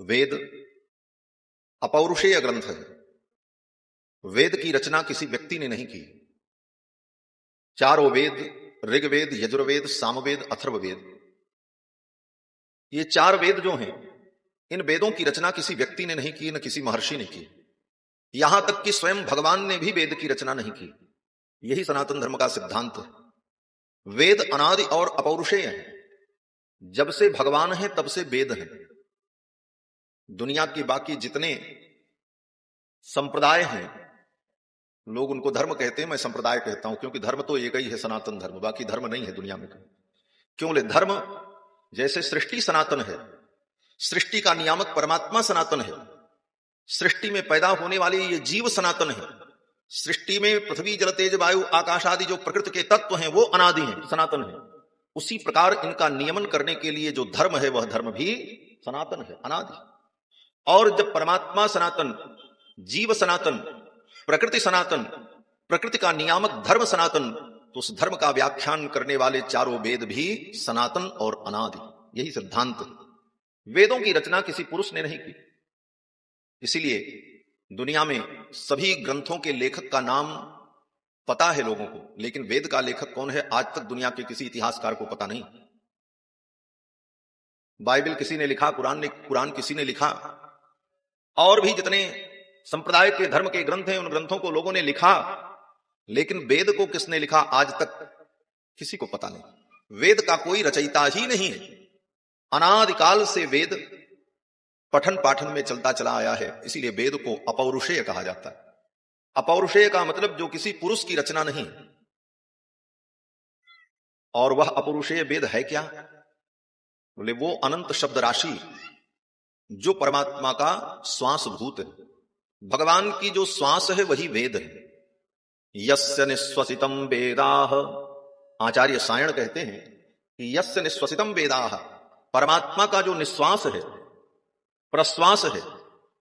वेद अपौरुषेय ग्रंथ है। वेद की रचना किसी व्यक्ति ने नहीं की। चारों वेद, ऋग्वेद, यजुर्वेद, सामवेद, अथर्ववेद, ये चार वेद जो हैं, इन वेदों की रचना किसी व्यक्ति ने नहीं की, न किसी महर्षि ने की। यहां तक कि स्वयं भगवान ने भी वेद की रचना नहीं की। यही सनातन धर्म का सिद्धांत है। वेद अनादि और अपौरुषेय है। जब से भगवान है तब से वेद है। दुनिया के बाकी जितने संप्रदाय हैं, लोग उनको धर्म कहते हैं, मैं संप्रदाय कहता हूं, क्योंकि धर्म तो एक ही है, सनातन धर्म। बाकी धर्म नहीं है दुनिया में। क्यों ले? धर्म जैसे सृष्टि सनातन है, सृष्टि का नियामक परमात्मा सनातन है, सृष्टि में पैदा होने वाले ये जीव सनातन है, सृष्टि में पृथ्वी, जल, तेज, वायु, आकाश आदि जो प्रकृति के तत्व हैं वो अनादि हैं, सनातन है। उसी प्रकार इनका नियमन करने के लिए जो धर्म है वह धर्म भी सनातन है, अनादि। और जब परमात्मा सनातन, जीव सनातन, प्रकृति सनातन, प्रकृति का नियामक धर्म सनातन, तो उस धर्म का व्याख्यान करने वाले चारों वेद भी सनातन और अनादि। यही सिद्धांत है। वेदों की रचना किसी पुरुष ने नहीं की। इसीलिए दुनिया में सभी ग्रंथों के लेखक का नाम पता है लोगों को, लेकिन वेद का लेखक कौन है आज तक दुनिया के किसी इतिहासकार को पता नहीं। बाइबल किसी ने लिखा, कुरान किसी ने लिखा, और भी जितने संप्रदाय के धर्म के ग्रंथ हैं उन ग्रंथों को लोगों ने लिखा, लेकिन वेद को किसने लिखा आज तक किसी को पता नहीं। वेद का कोई रचयिता ही नहीं है। अनादिकाल से वेद पठन पाठन में चलता चला आया है। इसीलिए वेद को अपौरुषेय कहा जाता है। अपौरुषेय का मतलब जो किसी पुरुष की रचना नहीं। और वह अपौरुषेय वेद है क्या? बोले वो अनंत शब्द राशि जो परमात्मा का श्वास भूत है। भगवान की जो श्वास है वही वेद है। यस्य निश्वसितम वेदाः, आचार्य सायण कहते हैं कि यस्य निश्वसितम वेदाः, परमात्मा का जो निश्वास है, प्रश्वास है,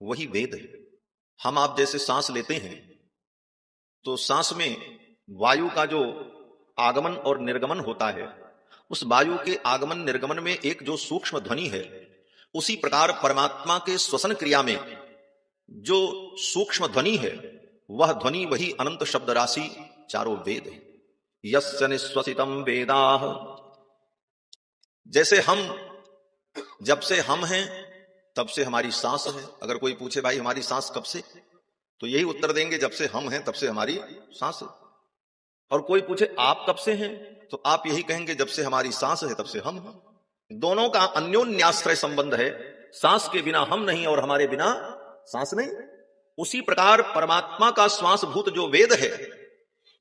वही वेद है। हम आप जैसे सांस लेते हैं तो सांस में वायु का जो आगमन और निर्गमन होता है, उस वायु के आगमन निर्गमन में एक जो सूक्ष्म ध्वनि है, उसी प्रकार परमात्मा के श्वसन क्रिया में जो सूक्ष्म ध्वनि है, वह ध्वनि वही अनंत शब्द राशि चारों वेद है। यस्य निश्वसितम वेदाः, जैसे हम, जब से हम हैं तब से हमारी सांस है। अगर कोई पूछे भाई हमारी सांस कब से, तो यही उत्तर देंगे जब से हम हैं तब से हमारी सांस है। और कोई पूछे आप कब से हैं, तो आप यही कहेंगे जब से हमारी सांस है तब से हम हैं। दोनों का अन्योन्याश्रय संबंध है। सांस के बिना हम नहीं और हमारे बिना सांस नहीं। उसी प्रकार परमात्मा का श्वास भूत जो वेद है,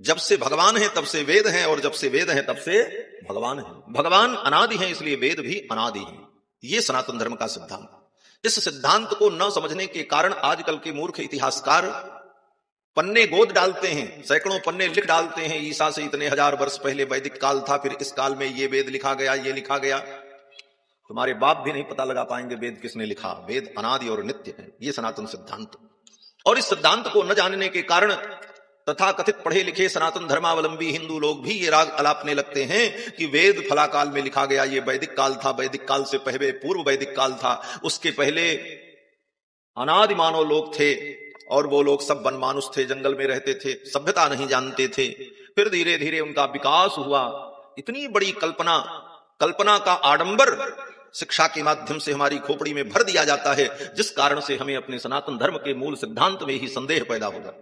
जब से भगवान है तब से वेद है, और जब से वेद है तब से भगवान है। भगवान अनादि है, इसलिए वेद भी अनादि है। ये सनातन धर्म का सिद्धांत। इस सिद्धांत को न समझने के कारण आजकल के मूर्ख इतिहासकार पन्ने गोद डालते हैं, सैकड़ों पन्ने लिख डालते हैं। ईसा से इतने हजार वर्ष पहले वैदिक काल था, फिर इस काल में ये वेद लिखा गया, ये लिखा गया। तुम्हारे बाप भी नहीं पता लगा पाएंगे वेद किसने लिखा। वेद अनादि और नित्य है। ये सनातन सिद्धांत। और इस सिद्धांत को न जानने के कारण तथा कथित पढ़े लिखे सनातन धर्मावलंबी हिंदू लोग भी ये राग अलापने लगते हैं कि वेद फला काल में लिखा गया, ये वैदिक काल था, वैदिक काल से पहले पूर्व वैदिक काल था, उसके पहले अनादि मानव लोग थे, और वो लोग सब वनमानुष थे, जंगल में रहते थे, सभ्यता नहीं जानते थे। फिर धीरे धीरे उनका विकास हुआ। इतनी बड़ी कल्पना का आडंबर शिक्षा के माध्यम से हमारी खोपड़ी में भर दिया जाता है, जिस कारण से हमें अपने सनातन धर्म के मूल सिद्धांत में ही संदेह पैदा होगा।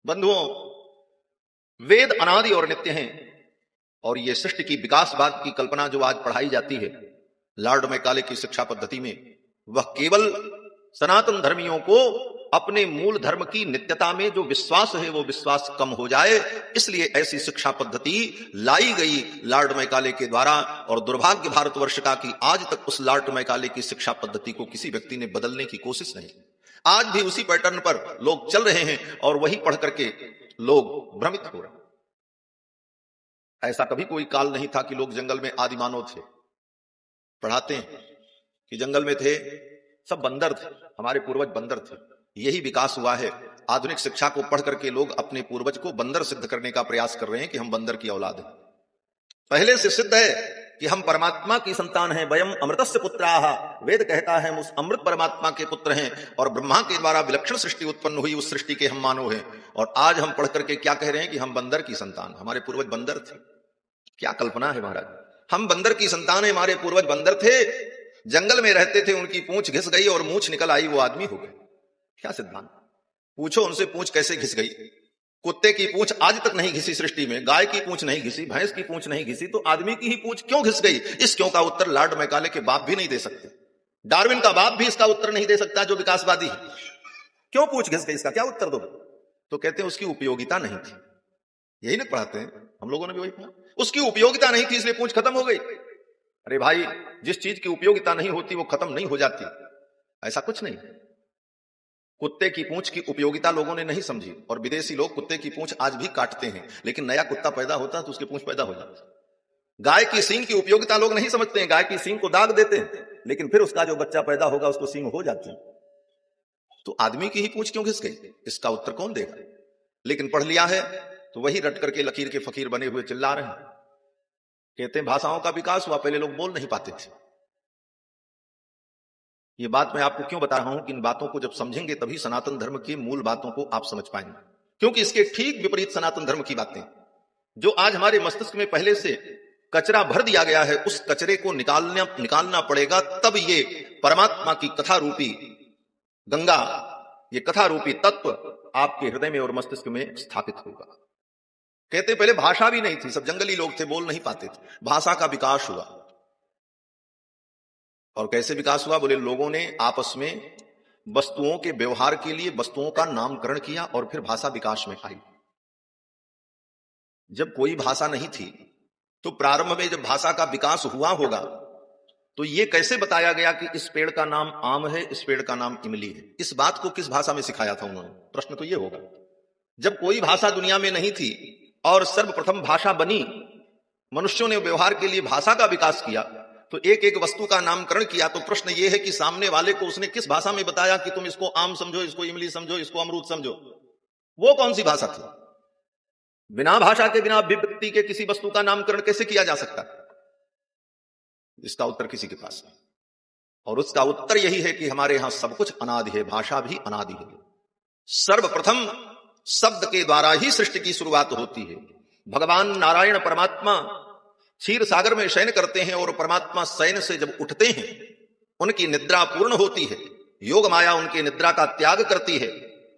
बंधुओं, वेद अनादि और नित्य हैं। और ये सृष्टि की विकासवाद की कल्पना जो आज पढ़ाई जाती है लॉर्ड मैकाले की शिक्षा पद्धति में, वह केवल सनातन धर्मियों को अपने मूल धर्म की नित्यता में जो विश्वास है वो विश्वास कम हो जाए, इसलिए ऐसी शिक्षा पद्धति लाई गई लॉर्ड मैकाले के द्वारा। और दुर्भाग्य भारतवर्ष का कि आज तक उस लॉर्ड मैकाले की शिक्षा पद्धति को किसी व्यक्ति ने बदलने की कोशिश नहीं। आज भी उसी पैटर्न पर लोग चल रहे हैं और वही पढ़ करके लोग भ्रमित हो रहे हैं। ऐसा कभी कोई काल नहीं था कि लोग जंगल में आदि मानव थे। पढ़ाते हैं कि जंगल में थे, सब बंदर थे, हमारे पूर्वज बंदर थे। यही विकास हुआ है। आधुनिक शिक्षा को पढ़ करके लोग अपने पूर्वज को बंदर सिद्ध करने का प्रयास कर रहे हैं कि हम बंदर की औलाद हैं। पहले से सिद्ध है कि हम परमात्मा की संतान हैं, वयम अमृतस्य पुत्राः, वेद कहता है हम उस अमृत परमात्मा के पुत्र हैं, और ब्रह्मा के द्वारा विलक्षण सृष्टि उत्पन्न हुई, उस सृष्टि के हम मानव हैं। और आज हम पढ़ करके क्या कह रहे हैं कि हम बंदर की संतान, हमारे पूर्वज बंदर थे। क्या कल्पना है महाराज, हम बंदर की संतान है, हमारे पूर्वज बंदर थे, जंगल में रहते थे, उनकी पूंछ घिस गई और मूंछ निकल आई, वो आदमी हो गए। क्या सिद्धांत, पूछो उनसे पूंछ कैसे घिस गई। कुत्ते की पूंछ आज तक नहीं घिसी सृष्टि में, गाय की पूंछ नहीं घिसी, भैंस की पूंछ नहीं घिसी, तो आदमी की ही पूंछ क्यों घिस गई? इस क्यों का उत्तर लॉर्ड मैकाले के बाप भी नहीं दे सकते, डार्विन का बाप भी इसका उत्तर नहीं दे सकता, जो विकासवादी है। क्यों पूंछ घिस गई, इसका क्या उत्तर दो? तो कहते हैं उसकी उपयोगिता नहीं थी। यही ना पढ़ाते हैं हम लोगों ने भी, वही पढ़ा, उसकी उपयोगिता नहीं थी इसलिए पूंछ खत्म हो गई। अरे भाई, जिस चीज की उपयोगिता नहीं होती वो खत्म नहीं हो जाती, ऐसा कुछ नहीं। कुत्ते की पूंछ की उपयोगिता लोगों ने नहीं समझी, और विदेशी लोग कुत्ते की पूंछ आज भी काटते हैं, लेकिन नया कुत्ता पैदा होता है तो उसकी पूंछ पैदा हो जाती है। गाय की सींग की उपयोगिता लोग नहीं समझते हैं, गाय की सींग को दाग देते हैं, लेकिन फिर उसका जो बच्चा पैदा होगा उसको सींग हो जाती है। तो आदमी की ही पूंछ क्यों घिस गई, इसका उत्तर कौन देगा? लेकिन पढ़ लिया है तो वही रट करके लकीर के फकीर बने हुए चिल्ला रहे हैं। कहते हैं भाषाओं का विकास हुआ, पहले लोग बोल नहीं पाते थे। ये बात मैं आपको क्यों बता रहा हूं कि इन बातों को जब समझेंगे तभी सनातन धर्म की मूल बातों को आप समझ पाएंगे, क्योंकि इसके ठीक विपरीत सनातन धर्म की बातें जो आज हमारे मस्तिष्क में पहले से कचरा भर दिया गया है, उस कचरे को निकालना पड़ेगा, तब ये परमात्मा की कथा रूपी गंगा, ये कथा रूपी तत्व आपके हृदय में और मस्तिष्क में स्थापित होगा। कहते पहले भाषा भी नहीं थी, सब जंगली लोग थे, बोल नहीं पाते थे, भाषा का विकास हुआ। और कैसे विकास हुआ? बोले लोगों ने आपस में वस्तुओं के व्यवहार के लिए वस्तुओं का नामकरण किया और फिर भाषा विकास में आई। जब कोई भाषा नहीं थी तो प्रारंभ में जब भाषा का विकास हुआ होगा तो ये कैसे बताया गया कि इस पेड़ का नाम आम है, इस पेड़ का नाम इमली है? इस बात को किस भाषा में सिखाया था उन्होंने? प्रश्न तो ये होगा। जब कोई भाषा दुनिया में नहीं थी और सर्वप्रथम भाषा बनी, मनुष्यों ने व्यवहार के लिए भाषा का विकास किया, तो एक एक वस्तु का नामकरण किया, तो प्रश्न यह है कि सामने वाले को उसने किस भाषा में बताया कि तुम इसको आम समझो, इसको इमली समझो, इसको अमरूद समझो? वो कौन सी भाषा थी? बिना भाषा के, बिना अभिव्यक्ति के किसी वस्तु का नामकरण कैसे किया जा सकता? इसका उत्तर किसी के पास नहीं। और उसका उत्तर यही है कि हमारे यहां सब कुछ अनादि है, भाषा भी अनादि है। सर्वप्रथम शब्द के द्वारा ही सृष्टि की शुरुआत होती है। भगवान नारायण परमात्मा क्षीर सागर में शयन करते हैं और परमात्मा शयन से जब उठते हैं, उनकी निद्रा पूर्ण होती है, योग माया उनकी निद्रा का त्याग करती है।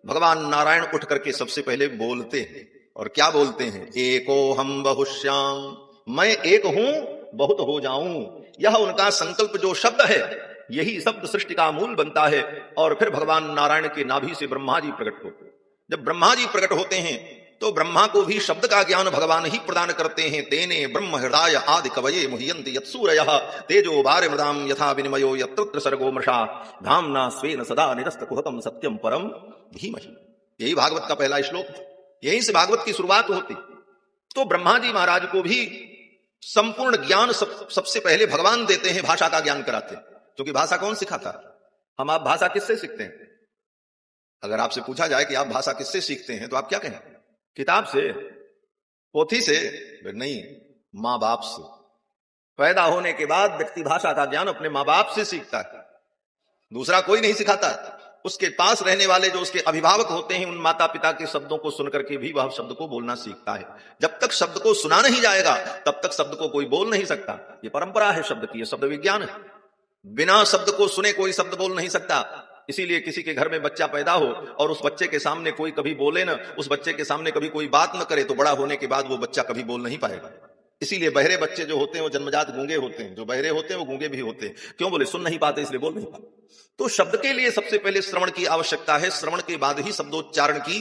भगवान नारायण उठ करके सबसे पहले बोलते हैं, और क्या बोलते हैं? एको हम बहुश्याम, मैं एक हूं बहुत हो जाऊं। यह उनका संकल्प जो शब्द है, यही शब्द सृष्टि का मूल बनता है। और फिर भगवान नारायण के नाभि से ब्रह्मा जी प्रकट होते हैं। जब ब्रह्मा जी प्रकट होते हैं तो ब्रह्मा को भी शब्द का ज्ञान भगवान ही प्रदान करते हैं। तेने ब्रह्म हृदय आदि कवये मुह्यन्ति यत्सूरयः तेजो वारिमृदाम यथा विनिमयो यत्र सर्गो मृषा धाम्ना स्वेन सदा निरस्तकुहकं सत्यम परम धीमहि। यही भागवत का पहला श्लोक, यहीं से भागवत की शुरुआत होती। तो ब्रह्मा जी महाराज को भी संपूर्ण ज्ञान सबसे पहले भगवान देते हैं, भाषा का ज्ञान कराते हैं। क्योंकि भाषा कौन सिखाता? हम। आप भाषा किससे सीखते हैं? अगर आपसे पूछा जाए कि आप भाषा किससे सीखते हैं तो आप क्या कहें? किताब से, पोथी से? नहीं, मां बाप से। पैदा होने के बाद व्यक्ति भाषा का ज्ञान अपने मां बाप से सीखता है, दूसरा कोई नहीं सिखाता। उसके पास रहने वाले जो उसके अभिभावक होते हैं, उन माता पिता के शब्दों को सुनकर के भी वह शब्द को बोलना सीखता है। जब तक शब्द को सुना नहीं जाएगा तब तक शब्द को कोई बोल नहीं सकता। ये परंपरा है शब्द की, ये शब्द विज्ञान है। बिना शब्द को सुने कोई शब्द बोल नहीं सकता। इसीलिए किसी के घर में बच्चा पैदा हो और उस बच्चे के सामने कोई कभी बोले न, उस बच्चे के सामने कभी कोई बात न करे, तो बड़ा होने के बाद वो बच्चा कभी बोल नहीं पाएगा। इसीलिए बहरे बच्चे जो होते हैं वो जन्मजात गूंगे होते हैं, जो बहरे होते हैं वो गूंगे भी होते हैं। क्यों? बोले सुन नहीं पाते, इसलिए बोल नहीं पाते। तो शब्द के लिए सबसे पहले श्रवण की आवश्यकता है, श्रवण के बाद ही शब्दोच्चारण की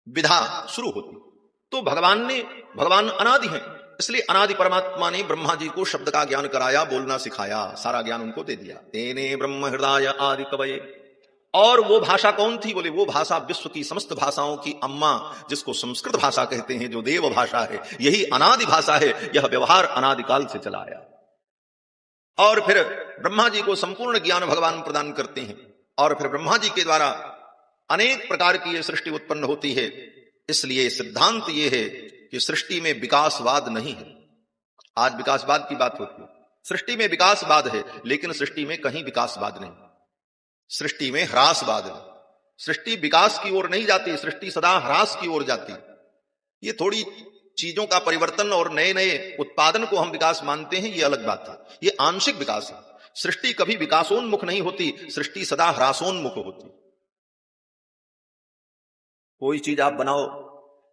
विधा शुरू होती। तो भगवान अनादि हैं, इसलिए अनादि परमात्मा ने ब्रह्मा जी को शब्द का ज्ञान कराया, बोलना सिखाया, सारा ज्ञान उनको दे दिया। तेने ब्रह्म हृदय आदि कवये। और वो भाषा कौन थी? बोले वो भाषा विश्व की समस्त भाषाओं की अम्मा, जिसको संस्कृत भाषा कहते हैं, जो देव भाषा है, यही अनादि भाषा है। यह व्यवहार अनादिकाल से चला आया। और फिर ब्रह्मा जी को संपूर्ण ज्ञान भगवान प्रदान करते हैं, और फिर ब्रह्मा जी के द्वारा अनेक प्रकार की यह सृष्टि उत्पन्न होती है। इसलिए सिद्धांत यह है कि सृष्टि में विकासवाद नहीं है, आज विकासवाद की बात होती है, सृष्टि में विकासवाद है, लेकिन सृष्टि में कहीं विकासवाद नहीं, सृष्टि में ह्रासवाद है। सृष्टि विकास की ओर नहीं जाती, सृष्टि सदा ह्रास की ओर जाती। ये थोड़ी चीजों का परिवर्तन और नए नए उत्पादन को हम विकास मानते हैं, ये अलग बात है, ये आंशिक विकास है। सृष्टि कभी विकासोन्मुख नहीं होती, सृष्टि सदा ह्रासोन्मुख होती। कोई चीज आप बनाओ,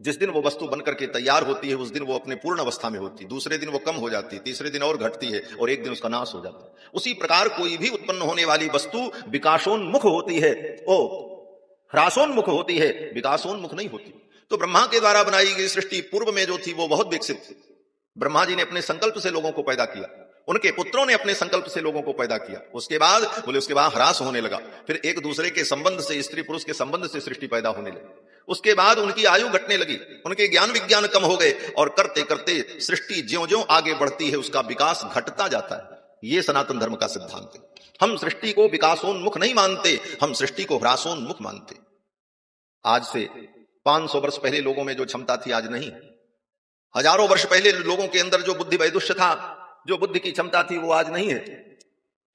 जिस दिन वो वस्तु बनकर के तैयार होती है उस दिन वो अपने पूर्ण अवस्था में होती, दूसरे दिन वो कम हो जाती, तीसरे दिन और घटती है, और एक दिन उसका नाश हो जाता है। उसी प्रकार कोई भी उत्पन्न होने वाली वस्तु विकासोन्मुख होती है, ओ ह्रासोन्मुख होती है, विकासोन्मुख नहीं होती। तो ब्रह्मा के द्वारा बनाई गई सृष्टि पूर्व में जो थी वो बहुत विकसित थी। ब्रह्मा जी ने अपने संकल्प से लोगों को पैदा किया, उनके पुत्रों ने अपने संकल्प से लोगों को पैदा किया, उसके बाद बोले उसके बाद ह्रास होने लगा, फिर एक दूसरे के संबंध से, स्त्री पुरुष के संबंध से सृष्टि पैदा होने लगी, उसके बाद उनकी आयु घटने लगी, उनके ज्ञान विज्ञान कम हो गए, और करते करते सृष्टि ज्यों ज्यों आगे बढ़ती है उसका विकास घटता जाता है। ये सनातन धर्म का सिद्धांत है। हम सृष्टि को विकासोन्मुख नहीं मानते, हम सृष्टि को ह्रासोन्मुख मानते। आज से 500 वर्ष पहले लोगों में जो क्षमता थी आज नहीं, हजारों वर्ष पहले लोगों के अंदर जो बुद्धि वैदुष्य था, जो बुद्धि की क्षमता थी, वो आज नहीं है।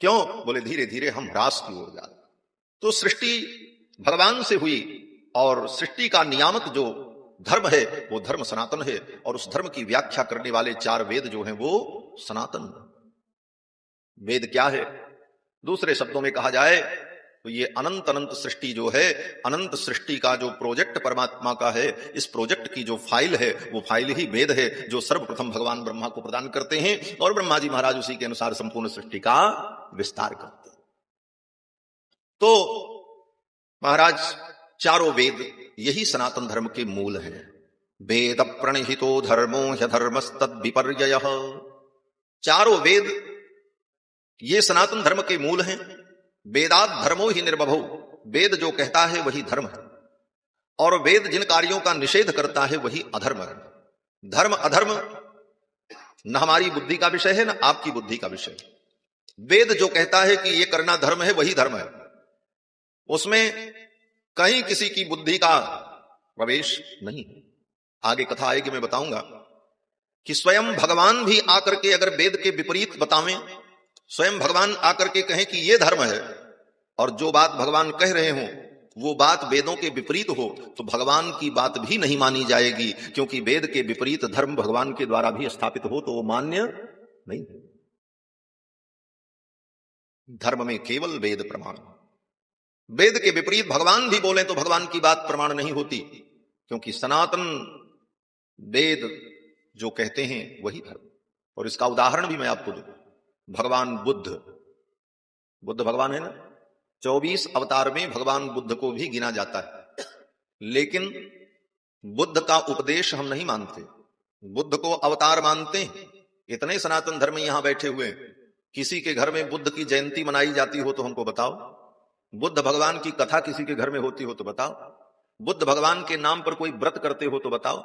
क्यों? बोले धीरे धीरे हम ह्रास की ओर जा रहे। तो सृष्टि भगवान से हुई, और सृष्टि का नियामक जो धर्म है वो धर्म सनातन है, और उस धर्म की व्याख्या करने वाले 4 वेद जो हैं वो सनातन। वेद क्या है? दूसरे शब्दों में कहा जाए तो ये अनंत अनंत सृष्टि जो है, अनंत सृष्टि का जो प्रोजेक्ट परमात्मा का है, इस प्रोजेक्ट की जो फाइल है वो फाइल ही वेद है, जो सर्वप्रथम भगवान ब्रह्मा को प्रदान करते हैं, और ब्रह्मा जी महाराज उसी के अनुसार संपूर्ण सृष्टि का विस्तार करते हैं। तो महाराज चारों वेद यही सनातन धर्म के मूल हैं। वेद प्रणहितो धर्मो ह्यधर्मस्तद विपर्ययः। चारों वेद ये सनातन धर्म के मूल हैं। वेदात् धर्मो ही निर्बभौ, वेद जो कहता है वही धर्म है, और वेद जिन कार्यों का निषेध करता है वही अधर्म है। धर्म अधर्म न हमारी बुद्धि का विषय है, न आपकी बुद्धि का विषय है। वेद जो कहता है कि ये करना धर्म है वही धर्म है, उसमें कहीं किसी की बुद्धि का प्रवेश नहीं। आगे कथा आएगी, मैं बताऊंगा कि स्वयं भगवान भी आकर के अगर वेद के विपरीत बतावें, स्वयं भगवान आकर के कहें कि ये धर्म है, और जो बात भगवान कह रहे हों वो बात वेदों के विपरीत हो, तो भगवान की बात भी नहीं मानी जाएगी, क्योंकि वेद के विपरीत धर्म भगवान के द्वारा भी स्थापित हो तो वो मान्य नहीं। धर्म में केवल वेद प्रमाण। वेद के विपरीत भगवान भी बोले तो भगवान की बात प्रमाण नहीं होती, क्योंकि सनातन वेद जो कहते हैं वही धर्म। और इसका उदाहरण भी मैं आपको दूं। भगवान बुद्ध भगवान है ना, 24 अवतार में भगवान बुद्ध को भी गिना जाता है, लेकिन बुद्ध का उपदेश हम नहीं मानते, बुद्ध को अवतार मानते हैं। इतने सनातन धर्म यहां बैठे हुए, किसी के घर में बुद्ध की जयंती मनाई जाती हो तो हमको बताओ, बुद्ध भगवान की कथा किसी के घर में होती हो तो बताओ, बुद्ध भगवान के नाम पर कोई व्रत करते हो तो बताओ।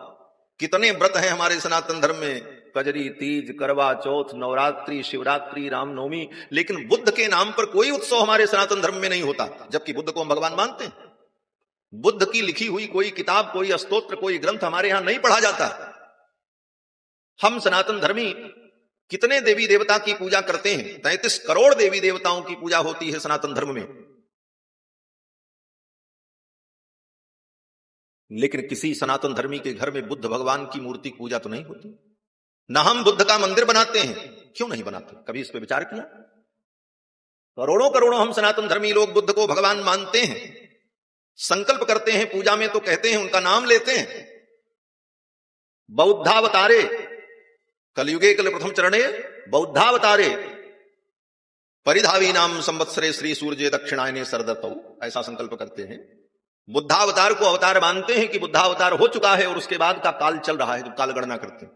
कितने व्रत हैं हमारे सनातन धर्म में, कजरी, तीज, करवा चौथ, नवरात्रि, शिवरात्रि, रामनवमी, लेकिन बुद्ध के नाम पर कोई उत्सव हमारे सनातन धर्म में नहीं होता, जबकि बुद्ध को हम भगवान मानते हैं। बुद्ध की लिखी हुई कोई किताब, कोई स्तोत्र, कोई ग्रंथ हमारे यहां नहीं पढ़ा जाता। हम सनातन धर्मी कितने देवी देवता की पूजा करते हैं, 33 करोड़ देवी देवताओं की पूजा होती है सनातन धर्म में, लेकिन किसी सनातन धर्मी के घर में बुद्ध भगवान की मूर्ति की पूजा तो नहीं होती। ना हम बुद्ध का मंदिर बनाते हैं, क्यों नहीं बनाते? कभी इस पे विचार किया? करोड़ों करोड़ों हम सनातन धर्मी लोग बुद्ध को भगवान मानते हैं, संकल्प करते हैं, पूजा में तो कहते हैं, उनका नाम लेते हैं। बौद्धावतारे कलयुगे कल प्रथम चरणे बौद्धावतारे परिधावी नाम संवत्सरे श्री सूर्य दक्षिणायने सरदत्तौ, ऐसा संकल्प करते हैं। बुद्धावतार को अवतार मानते हैं कि बुद्धावतार हो चुका है और उसके बाद का काल चल रहा है, तो काल गणना करते हैं,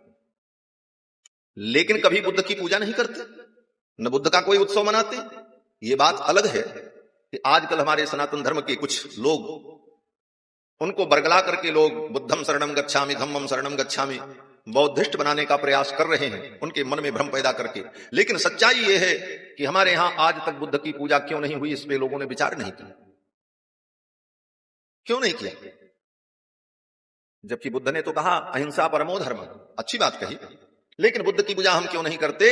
लेकिन कभी बुद्ध की पूजा नहीं करते, न बुद्ध का कोई उत्सव मनाते। ये बात अलग है कि आजकल हमारे सनातन धर्म के कुछ लोग, उनको बरगला करके लोग बुद्धम शरणम गच्छामि, धम्मम शरणम गच्छामि, बौद्धिस्ट बनाने का प्रयास कर रहे हैं, उनके मन में भ्रम पैदा करके। लेकिन सच्चाई ये है कि हमारे यहां आज तक बुद्ध की पूजा क्यों नहीं हुई, इस पे लोगों ने विचार नहीं किया। क्यों नहीं किया? जबकि बुद्ध ने तो कहा अहिंसा परमो धर्म, अच्छी बात कही, लेकिन बुद्ध की पूजा हम क्यों नहीं करते?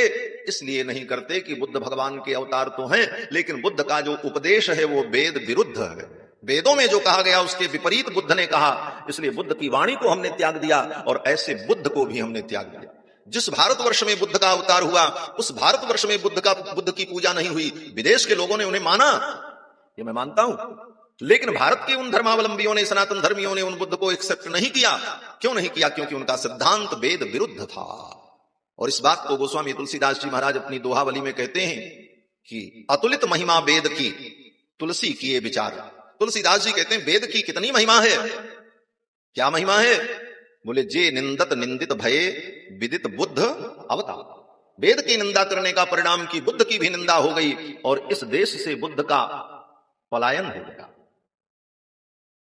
इसलिए नहीं करते कि बुद्ध भगवान के अवतार तो हैं, लेकिन बुद्ध का जो उपदेश है वो वेद विरुद्ध है। वेदों में जो कहा गया उसके विपरीत बुद्ध ने कहा, इसलिए बुद्ध की वाणी को हमने त्याग दिया और ऐसे बुद्ध को भी हमने त्याग दिया। जिस भारतवर्ष में बुद्ध का अवतार हुआ उस भारतवर्ष में बुद्ध की पूजा नहीं हुई। विदेश के लोगों ने उन्हें माना, ये मैं मानता हूं, लेकिन भारत के उन धर्मावलंबियों ने, सनातन धर्मियों ने उन बुद्ध को एक्सेप्ट नहीं किया। क्यों नहीं किया? क्योंकि उनका सिद्धांत वेद विरुद्ध था। और इस बात को गोस्वामी तुलसीदास जी महाराज अपनी दोहावली में कहते हैं कि अतुलित महिमा वेद की, तुलसी किए विचार। तुलसीदास जी कहते हैं वेद की कितनी महिमा है। क्या महिमा है? बोले जे निंदत निंदित भये विदित बुद्ध अवतार। वेद की निंदा करने का परिणाम की बुद्ध की भी निंदा हो गई और इस देश से बुद्ध का पलायन हो गया।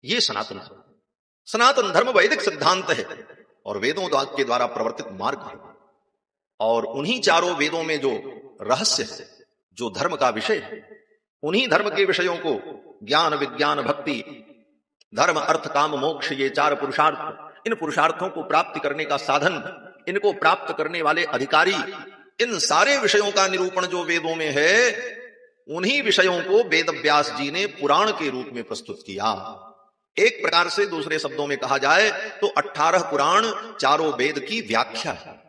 ये सनातन धर्म वैदिक सिद्धांत है और वेदों के द्वारा प्रवर्तित मार्ग है। और उन्हीं चारों वेदों में जो रहस्य है, जो धर्म का विषय है, उन्हीं धर्म के विषयों को ज्ञान विज्ञान भक्ति धर्म अर्थ काम मोक्ष, ये चार पुरुषार्थ, इन पुरुषार्थों को प्राप्त करने का साधन, इनको प्राप्त करने वाले अधिकारी, इन सारे विषयों का निरूपण जो वेदों में है, उन्हीं विषयों को वेद व्यास जी ने पुराण के रूप में प्रस्तुत किया। एक प्रकार से दूसरे शब्दों में कहा जाए तो 18 पुराण चारों वेद की व्याख्या है।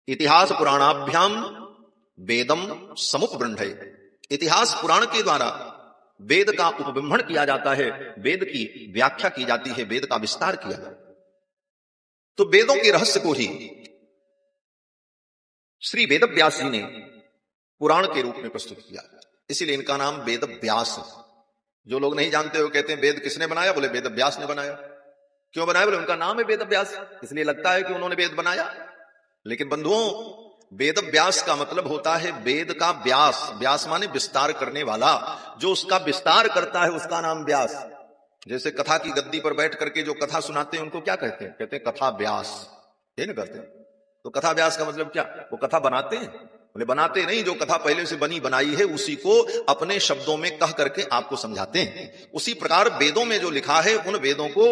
इतिहास पुराणाभ्याम वेदम समुपबृंढे। इतिहास पुराण के द्वारा वेद का उपबिंबन किया जाता है, वेद की व्याख्या की जाती है, वेद का विस्तार किया जाता है। तो वेदों के रहस्य को ही श्री वेद व्यास जी ने पुराण के रूप में प्रस्तुत किया, इसीलिए इनका नाम वेद व्यास है। जो लोग नहीं जानते हो कहते हैं वेद किसने बनाया? बोले वेद व्यास ने बनाया। क्यों बनाया? बोले उनका नाम है वेद व्यास, इसलिए लगता है कि उन्होंने वेद बनाया। लेकिन बंधुओं, वेद व्यास का मतलब होता है वेद का व्यास। व्यास माने विस्तार करने वाला, जो उसका विस्तार करता है उसका नाम व्यास। जैसे कथा की गद्दी पर बैठ करके जो कथा सुनाते हैं उनको क्या कहते हैं? कहते हैं कथा व्यास, ये ना कहते हैं। तो कथा व्यास का मतलब क्या? वो कथा बनाते हैं? बोले बनाते नहीं, जो कथा पहले से बनी बनाई है उसी को अपने शब्दों में कह करके आपको समझाते हैं। उसी प्रकार वेदों में जो लिखा है उन वेदों को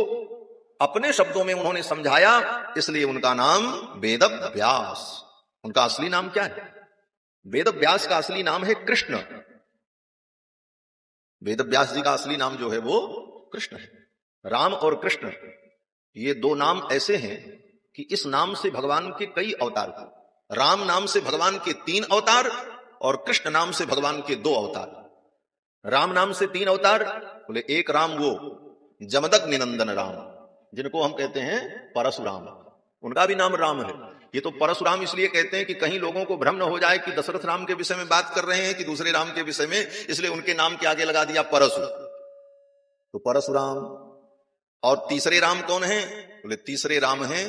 अपने शब्दों में उन्होंने समझाया, इसलिए उनका नाम वेद व्यास। उनका असली नाम क्या है? वेद व्यास का असली नाम है कृष्ण। वेद व्यास जी का असली नाम जो है वो कृष्ण है। राम और कृष्ण ये दो नाम ऐसे हैं कि इस नाम से भगवान के कई अवतार हुए। राम नाम से भगवान के 3 अवतार और कृष्ण नाम से भगवान के 2 अवतार। राम नाम से 3 अवतार, बोले एक राम वो जमदग्नि नंदन राम, जिनको हम कहते हैं परशुराम, उनका भी नाम राम है। ये तो परशुराम इसलिए कहते हैं कि कहीं लोगों को भ्रम न हो जाए कि दशरथ राम के विषय में बात कर रहे हैं कि दूसरे राम के विषय में, इसलिए उनके नाम के आगे लगा दिया परशु। तो परशुराम। और तीसरे राम कौन है? बोले तीसरे राम हैं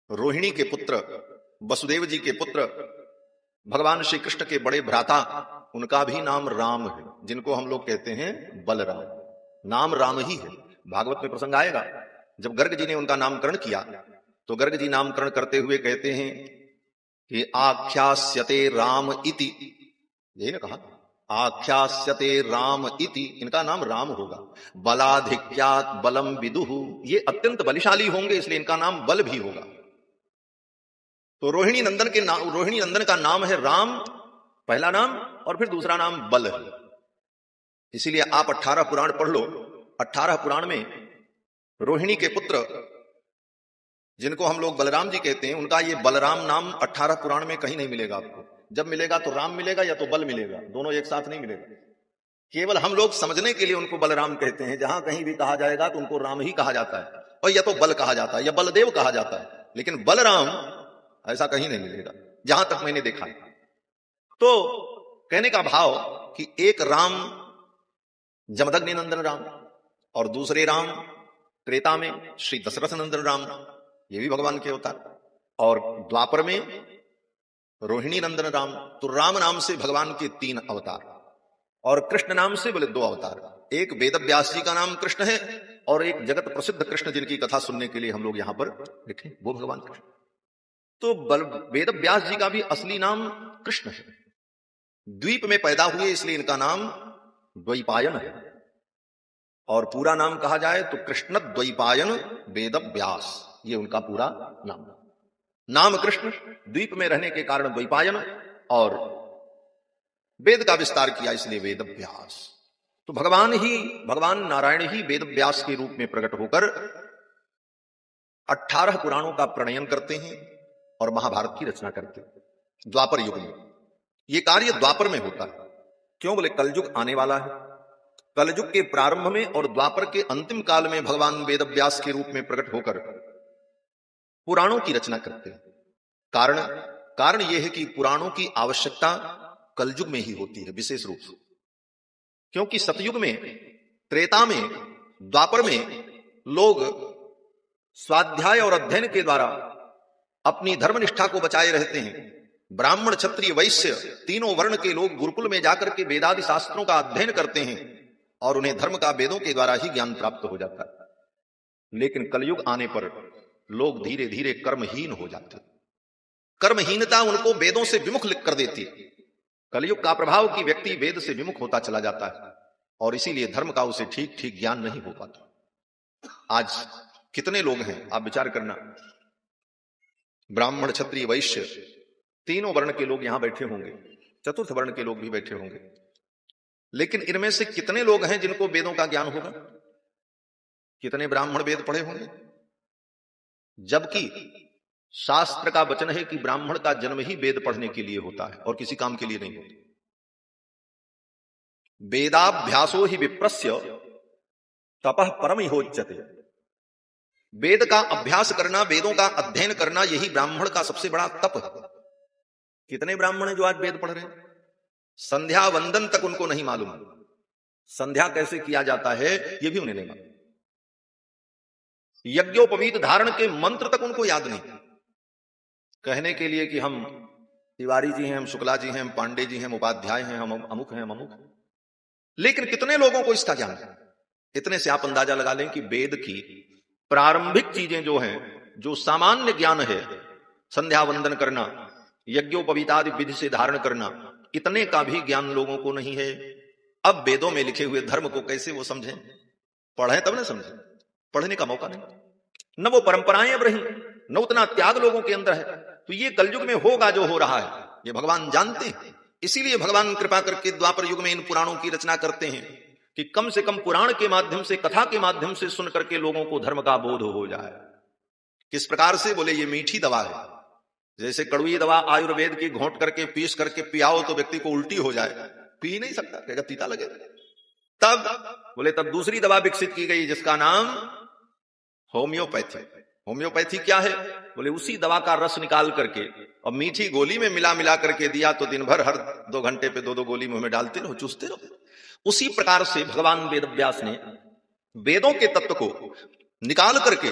रोहिणी के पुत्र, वसुदेव जी के पुत्र, भगवान श्री कृष्ण के बड़े भ्राता, उनका भी नाम राम है, जिनको हम लोग कहते हैं बलराम। नाम राम ही है। भागवत में प्रसंग आएगा जब गर्ग जी ने उनका नामकरण किया, तो गर्ग जी नामकरण करते हुए कहते हैं कि आख्यास्यते राम इति, यही ना कहा, आख्यास्यते राम इति, इनका नाम राम होगा। बलाधिक्यात बलम विदुः, ये अत्यंत बलिशाली होंगे इसलिए इनका नाम बल भी होगा। तो रोहिणी नंदन का नाम है राम, पहला नाम, और फिर दूसरा नाम बल है। इसीलिए आप 18 पुराण पढ़ लो। 18 पुराण में रोहिणी के पुत्र जिनको हम लोग बलराम जी कहते हैं, उनका ये बलराम नाम 18 पुराण में कहीं नहीं मिलेगा आपको। जब मिलेगा तो राम मिलेगा या तो बल मिलेगा, दोनों एक साथ नहीं मिलेगा। केवल हम लोग समझने के लिए उनको बलराम कहते हैं। जहां कहीं भी कहा जाएगा तो उनको राम ही कहा जाता है, और या तो बल कहा जाता है या बलदेव कहा जाता है, लेकिन बलराम ऐसा कहीं नहीं मिलेगा जहां तक मैंने देखा। तो कहने का भाव कि एक राम जमदग्नि नंदन राम और दूसरे राम त्रेता में श्री दशरथ नंदन राम, ये भी भगवान के अवतार, और द्वापर में रोहिणी नंदन राम। तो राम नाम से भगवान के 3 अवतार और कृष्ण नाम से बोले 2 अवतार। एक वेद व्यास जी का नाम कृष्ण है और एक जगत प्रसिद्ध कृष्ण जिनकी कथा सुनने के लिए हम लोग यहां पर बैठे, वो भगवान कृष्ण। तो वेद व्यास जी का भी असली नाम कृष्ण है। द्वीप में पैदा हुए इसलिए इनका नाम द्वैपायन है, और पूरा नाम कहा जाए तो कृष्ण द्वैपायन वेद व्यास, ये उनका पूरा नाम। नाम कृष्ण, द्वीप में रहने के कारण द्वैपायन, और वेद का विस्तार किया इसलिए वेद व्यास। तो भगवान नारायण ही वेद व्यास के रूप में प्रकट होकर 18 पुराणों का प्रणयन करते हैं और महाभारत की रचना करते हैं द्वापर युग में। यह कार्य द्वापर में होता है। क्यों? बोले कलयुग आने वाला है। कलयुग के प्रारंभ में और द्वापर के अंतिम काल में भगवान वेद व्यास के रूप में प्रकट होकर पुराणों की रचना करते हैं। कारण यह है कि पुराणों की आवश्यकता कलयुग में ही होती है विशेष रूप से, क्योंकि सतयुग में, त्रेता में, द्वापर में लोग स्वाध्याय और अध्ययन के द्वारा अपनी धर्मनिष्ठा को बचाए रहते हैं। ब्राह्मण, क्षत्रिय, वैश्य तीनों वर्ण के लोग गुरुकुल में जाकर के वेदादि शास्त्रों का अध्ययन करते हैं और उन्हें धर्म का वेदों के द्वारा ही ज्ञान प्राप्त हो जाता है। लेकिन कलयुग आने पर लोग धीरे धीरे कर्महीन हो जाते। कर्महीनता उनको वेदों से विमुख कर देती है। कलयुग का प्रभाव कि व्यक्ति वेद से विमुख होता चला जाता है और इसीलिए धर्म का उसे ठीक ठीक ज्ञान नहीं हो पाता। आज कितने लोग हैं आप विचार करना, ब्राह्मण, क्षत्रिय, वैश्य तीनों वर्ण के लोग यहां बैठे होंगे, चतुर्थ वर्ण के लोग भी बैठे होंगे, लेकिन इनमें से कितने लोग हैं जिनको वेदों का ज्ञान होगा? कितने ब्राह्मण वेद पढ़े होंगे? जबकि शास्त्र का वचन है कि ब्राह्मण का जन्म ही वेद पढ़ने के लिए होता है और किसी काम के लिए नहीं होता। वेदाभ्यासो ही विप्रस्य तपः परम होच्यते। वेद का अभ्यास करना, वेदों का अध्ययन करना, यही ब्राह्मण का सबसे बड़ा तप है। कितने ब्राह्मण हैं जो आज वेद पढ़ रहे हैं? संध्या वंदन तक उनको नहीं मालूम, संध्या कैसे किया जाता है यह भी उन्हें नहीं मालूम, यज्ञोपवीत धारण के मंत्र तक उनको याद नहीं। कहने के लिए कि हम तिवारी जी हैं, हम शुक्ला जी हैं, हम पांडे जी हैं, हम उपाध्याय हैं, हम अमुक हैं, हम अमुक हैं। लेकिन कितने लोगों को इसका ज्ञान है? इतने से आप अंदाजा लगा लें कि वेद की प्रारंभिक चीजें जो हैं, जो सामान्य ज्ञान है, संध्या वंदन करना, यज्ञोपवीतादि विधि से धारण करना, इतने का भी ज्ञान लोगों को नहीं है। अब वेदों में लिखे हुए धर्म को कैसे वो समझें? पढ़ें तब ना समझें, पढ़ने का मौका नहीं, न वो परंपराएं अब रही, न उतना त्याग लोगों के अंदर है। तो ये कलयुग में होगा जो हो रहा है, ये भगवान जानते हैं। इसीलिए भगवान कृपा करके द्वापर युग में इन पुराणों की रचना करते हैं कि कम से कम पुराण के माध्यम से, कथा के माध्यम से सुन करके लोगों को धर्म का बोध हो जाए। किस प्रकार से? बोले ये मीठी दवा है। जैसे कड़वी दवा आयुर्वेद की घोंट करके पीस करके पियाओ तो व्यक्ति को उल्टी हो जाए, पी नहीं सकता, कहेगा तीता लगेगा। तब दूसरी दवा विकसित की गई जिसका नाम होम्योपैथी। होम्योपैथी क्या है? बोले उसी दवा का रस निकाल करके और मीठी गोली में मिला करके दिया तो दिन भर हर 2 घंटे पे 2 गोली मुंह में डालते रहो, चूसते रहो। उसी प्रकार से भगवान वेद व्यास ने वेदों के तत्व को निकाल करके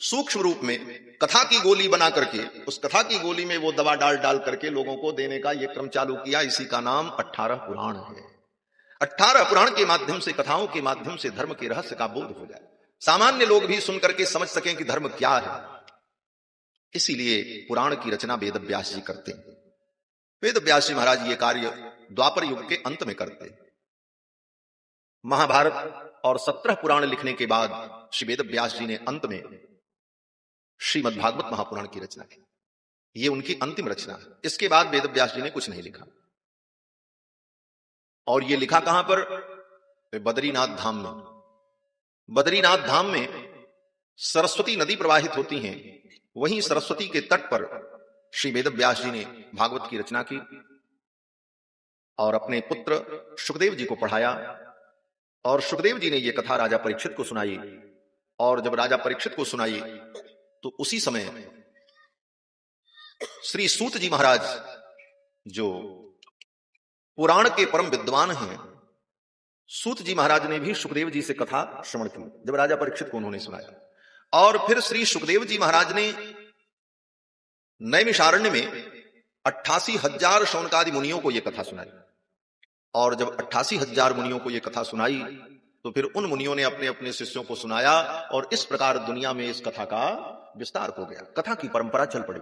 सूक्ष्म रूप में कथा की गोली बना करके, उस कथा की गोली में वो दवा डाल करके लोगों को देने का ये क्रम चालू किया। इसी का नाम 18 पुराण है। 18 पुराण के माध्यम से, कथाओं के माध्यम से धर्म के रहस्य का बोध हो जाए, सामान्य लोग भी सुन करके समझ सकें कि धर्म क्या है। इसीलिए पुराण की रचना वेद व्यास जी करते हैं। वेद व्यास जी महाराज ये कार्य द्वापर युग के अंत में करते हैं। महाभारत और 17 पुराण लिखने के बाद श्री वेद व्यास जी ने अंत में श्रीमद् भागवत महापुराण की रचना की। ये उनकी अंतिम रचना है। इसके बाद वेद व्यास जी ने कुछ नहीं लिखा। और ये लिखा कहां पर? बद्रीनाथ धाम में। बद्रीनाथ धाम में सरस्वती नदी प्रवाहित होती हैं, वहीं सरस्वती के तट पर श्री वेद व्यास जी ने भागवत की रचना की और अपने पुत्र सुखदेव जी को पढ़ाया। और सुखदेव जी ने यह कथा राजा परीक्षित को सुनाई। और जब राजा परीक्षित को सुनाई तो उसी समय श्री सूत जी महाराज, जो पुराण के परम विद्वान हैं, सूत जी महाराज ने भी सुखदेव जी से कथा श्रवण की जब राजा परीक्षित को उन्होंने सुनाया। और फिर श्री सुखदेव जी महाराज ने नैमिषारण्य में 88,000 शौनकादि मुनियों को यह कथा सुनाई। और जब 88,000 मुनियों को यह कथा सुनाई तो फिर उन मुनियों ने अपने अपने शिष्यों को सुनाया और इस प्रकार दुनिया में इस कथा का विस्तार हो गया, कथा की परंपरा चल पड़ी।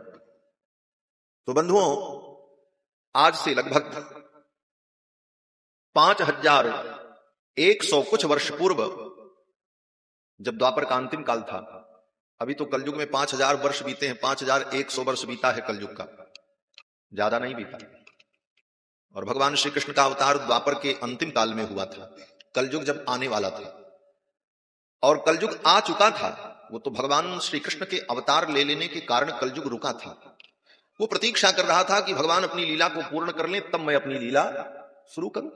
तो बंधुओं, आज से लगभग 5100 कुछ वर्ष पूर्व, जब द्वापर का अंतिम काल था, अभी तो कलयुग में 5000 वर्ष बीते हैं, 5100 वर्ष बीता है कलयुग का, ज्यादा नहीं बीता। और भगवान श्री कृष्ण का अवतार द्वापर के अंतिम काल में हुआ था, कलयुग जब आने वाला था और कलयुग आ चुका था। वो तो भगवान श्री कृष्ण के अवतार ले लेने के कारण कलयुग रुका था। वो प्रतीक्षा कर रहा था कि भगवान अपनी लीला को पूर्ण कर लें, तब मैं अपनी लीला शुरू करूं।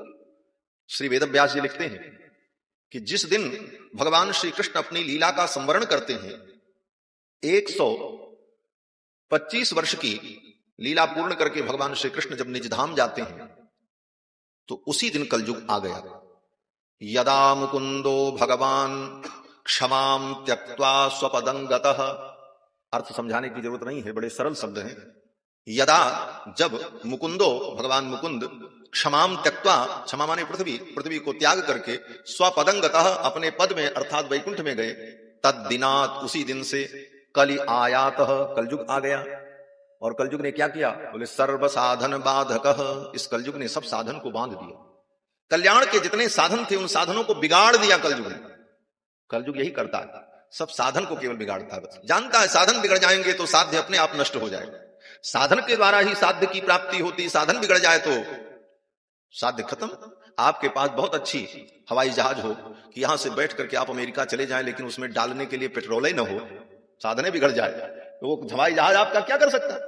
श्री वेदव्यास जी लिखते हैं कि जिस दिन भगवान श्री कृष्ण अपनी लीला का संवरण करते हैं, 125 वर्ष की लीला पूर्ण करके भगवान श्री कृष्ण जब निजधाम जाते हैं, तो उसी दिन कलयुग आ गया। यदा मुकुंदो भगवान क्षमाम त्यक्त्वा स्वपदं गतः। अर्थ समझाने की जरूरत नहीं है, बड़े सरल शब्द हैं। यदा, जब मुकुंदो भगवान मुकुंद क्षमाम त्यक्त्वा, क्षमा माने पृथ्वी, पृथ्वी को त्याग करके स्वपदं गतः, अपने पद में अर्थात वैकुंठ में गए, तद दिनात, उसी दिन से कलि आयातः, कलयुग आ गया। और कलयुग ने क्या किया? बोले सर्व साधन बाधकः, इस कलयुग ने सब साधन को बांध दिया। कल्याण के जितने साधन थे उन साधनों को बिगाड़ दिया कलयुग ने। कलयुग यही करता है, सब साधन को केवल बिगाड़ता है। जानता है साधन बिगड़ जाएंगे तो साध्य अपने आप नष्ट हो जाएगा। साधन के द्वारा ही साध्य की प्राप्ति होती, साधन बिगड़ जाए तो साध्य खत्म। आपके पास बहुत अच्छी हवाई जहाज हो कि यहां से बैठ करके आप अमेरिका चले जाएं, लेकिन उसमें डालने के लिए पेट्रोल ही न हो, साधने बिगड़ जाए, तो वो हवाई जहाज आपका क्या कर सकता है?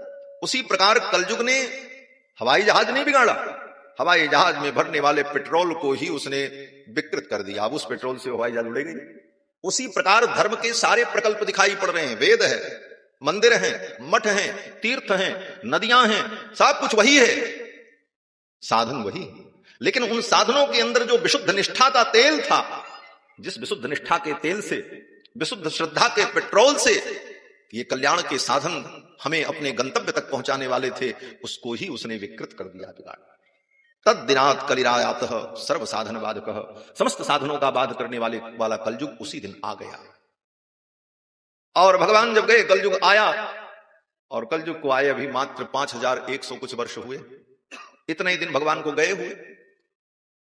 उसी प्रकार कलयुग ने हवाई जहाज नहीं बिगाड़ा, हवाई जहाज में भरने वाले पेट्रोल को ही उसने विकृत कर दिया। अब उस पेट्रोल से हवाई जहाज उड़ेगा नहीं। उसी प्रकार धर्म के सारे प्रकल्प दिखाई पड़ रहे हैं। वेद है, मंदिर हैं, मठ हैं, तीर्थ हैं, नदियां हैं, सब कुछ वही है, साधन वही। लेकिन उन साधनों के अंदर जो विशुद्ध निष्ठा का तेल था, जिस विशुद्ध निष्ठा के तेल से, विशुद्ध श्रद्धा के पेट्रोल से ये कल्याण के साधन हमें अपने गंतव्य तक पहुंचाने वाले थे, उसको ही उसने विकृत कर दिया, बिगाड़। तद दिनात कलिरायातः सर्व साधन बाधकः, समस्त साधनों का बाध करने वाला कलयुग उसी दिन आ गया। और भगवान जब गए, कलयुग आया, और कलयुग को आए अभी मात्र 5100 कुछ वर्ष हुए। इतने दिन भगवान को गए हुए,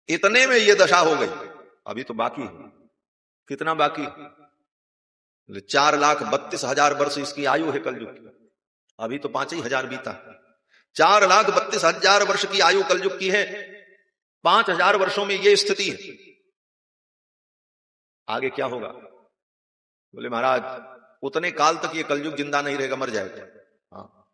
इतने में ये दशा हो गई। अभी तो बाकी है, कितना बाकी? 4,32,000 वर्ष इसकी आयु है कलयुग की, अभी तो 5,000 बीता। 4,32,000 वर्ष की आयु कलयुग की है, 5,000 वर्षों में ये स्थिति है। आगे क्या होगा? बोले महाराज उतने काल तक ये कलयुग जिंदा नहीं रहेगा, मर जाएगा। हाँ,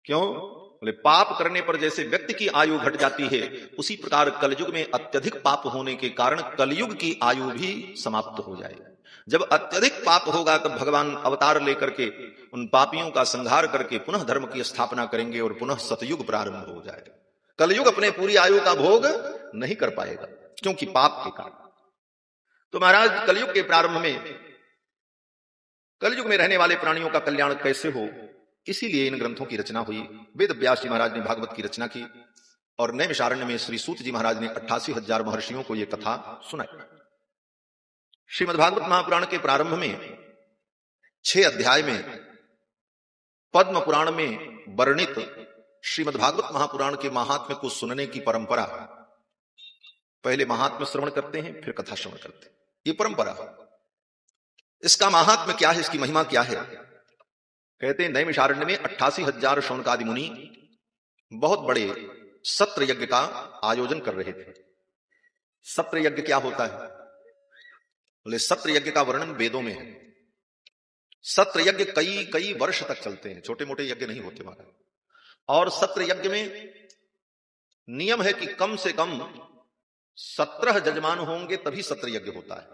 क्यों? बोले पाप करने पर जैसे व्यक्ति की आयु घट जाती है, उसी प्रकार कलयुग में अत्यधिक पाप होने के कारण कलयुग की आयु भी समाप्त हो जाएगी। जब अत्यधिक पाप होगा तब भगवान अवतार लेकर के उन पापियों का संहार करके पुनः धर्म की स्थापना करेंगे और पुनः सतयुग प्रारंभ हो जाएगा। कलयुग अपने पूरी आयु का भोग नहीं कर पाएगा, क्योंकि पाप के कारण। तो महाराज कलयुग के प्रारंभ में, कलयुग में रहने वाले प्राणियों का कल्याण कैसे हो, इसीलिए इन ग्रंथों की रचना हुई। वेद व्यास जी महाराज ने भागवत की रचना की, और नैमिषारण्य में श्री सूत जी महाराज ने 88,000 महर्षियों को यह कथा सुनाई। श्रीमद् भागवत महापुराण के प्रारंभ में 6 अध्याय में पद्म पुराण में वर्णित श्रीमद् भागवत महापुराण के महात्म्य को सुनने की परंपरा। पहले महात्म्य श्रवण करते हैं, फिर कथा श्रवण करते हैं, ये परंपरा। इसका महात्म्य क्या है, इसकी महिमा क्या है? कहते हैं नैमिषारण्य में 88,000 शौनकादि मुनि बहुत बड़े सत्र यज्ञ का आयोजन कर रहे थे। सत्र यज्ञ क्या होता है? बोले सत्र यज्ञ का वर्णन वेदों में है। सत्र यज्ञ कई वर्ष तक चलते हैं, छोटे मोटे यज्ञ नहीं होते महाराज। और सत्र यज्ञ में नियम है कि कम से कम 17 जजमान होंगे तभी सत्र यज्ञ होता है।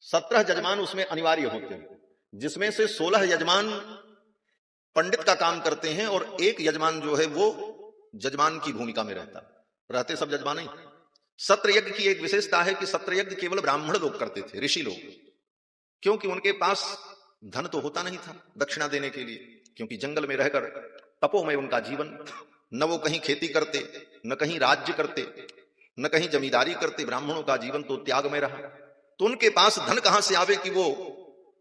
17 जजमान उसमें अनिवार्य होते हैं, जिसमें से 16 यजमान पंडित का काम करते हैं और एक यजमान जो है वो जजमान की भूमिका में रहते सब जजमान नहीं। सत्र यज्ञ की एक विशेषता है कि सत्र यज्ञ केवल ब्राह्मण लोग करते थे, ऋषि लोग, क्योंकि उनके पास धन तो होता नहीं था दक्षिणा देने के लिए, क्योंकि जंगल में रहकर तपोमय उनका जीवन, न वो कहीं खेती करते, न कहीं राज्य करते, न कहीं जमींदारी करते। ब्राह्मणों का जीवन तो त्याग में रहा, तो उनके पास धन कहां से आवे कि वो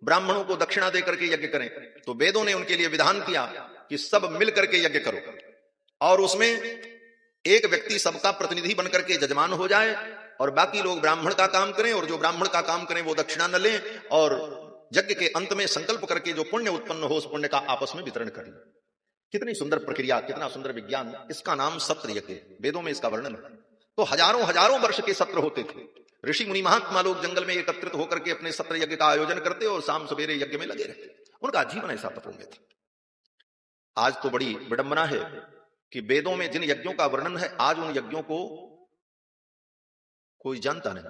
ब्राह्मणों को दक्षिणा देकर के यज्ञ करें। तो वेदों ने उनके लिए विधान किया कि सब मिल करके यज्ञ करो, और उसमें एक व्यक्ति सबका प्रतिनिधि बनकर के जजमान हो जाए, और बाकी लोग ब्राह्मण का काम करें, और जो ब्राह्मण का काम करें वो दक्षिणा न लें, और यज्ञ के अंत में संकल्प करके जो पुण्य उत्पन्न हो उस पुण्य का आपस में वितरण करें। कितनी सुंदर प्रक्रिया, कितना सुंदर विज्ञान। इसका नाम सत्र यज्ञ, वेदों में इसका वर्णन है। तो हजारों हजारों वर्ष के सत्र होते थे। ऋषि मुनि महात्मा लोग जंगल में एकत्रित होकर के अपने सत्र यज्ञ का आयोजन करते और शाम सवेरे यज्ञ में लगे रहते। उनका जीवन ऐसा तपों में था। आज तो बड़ी विडंबना है कि वेदों में जिन यज्ञों का वर्णन है आज उन यज्ञों को कोई जानता नहीं,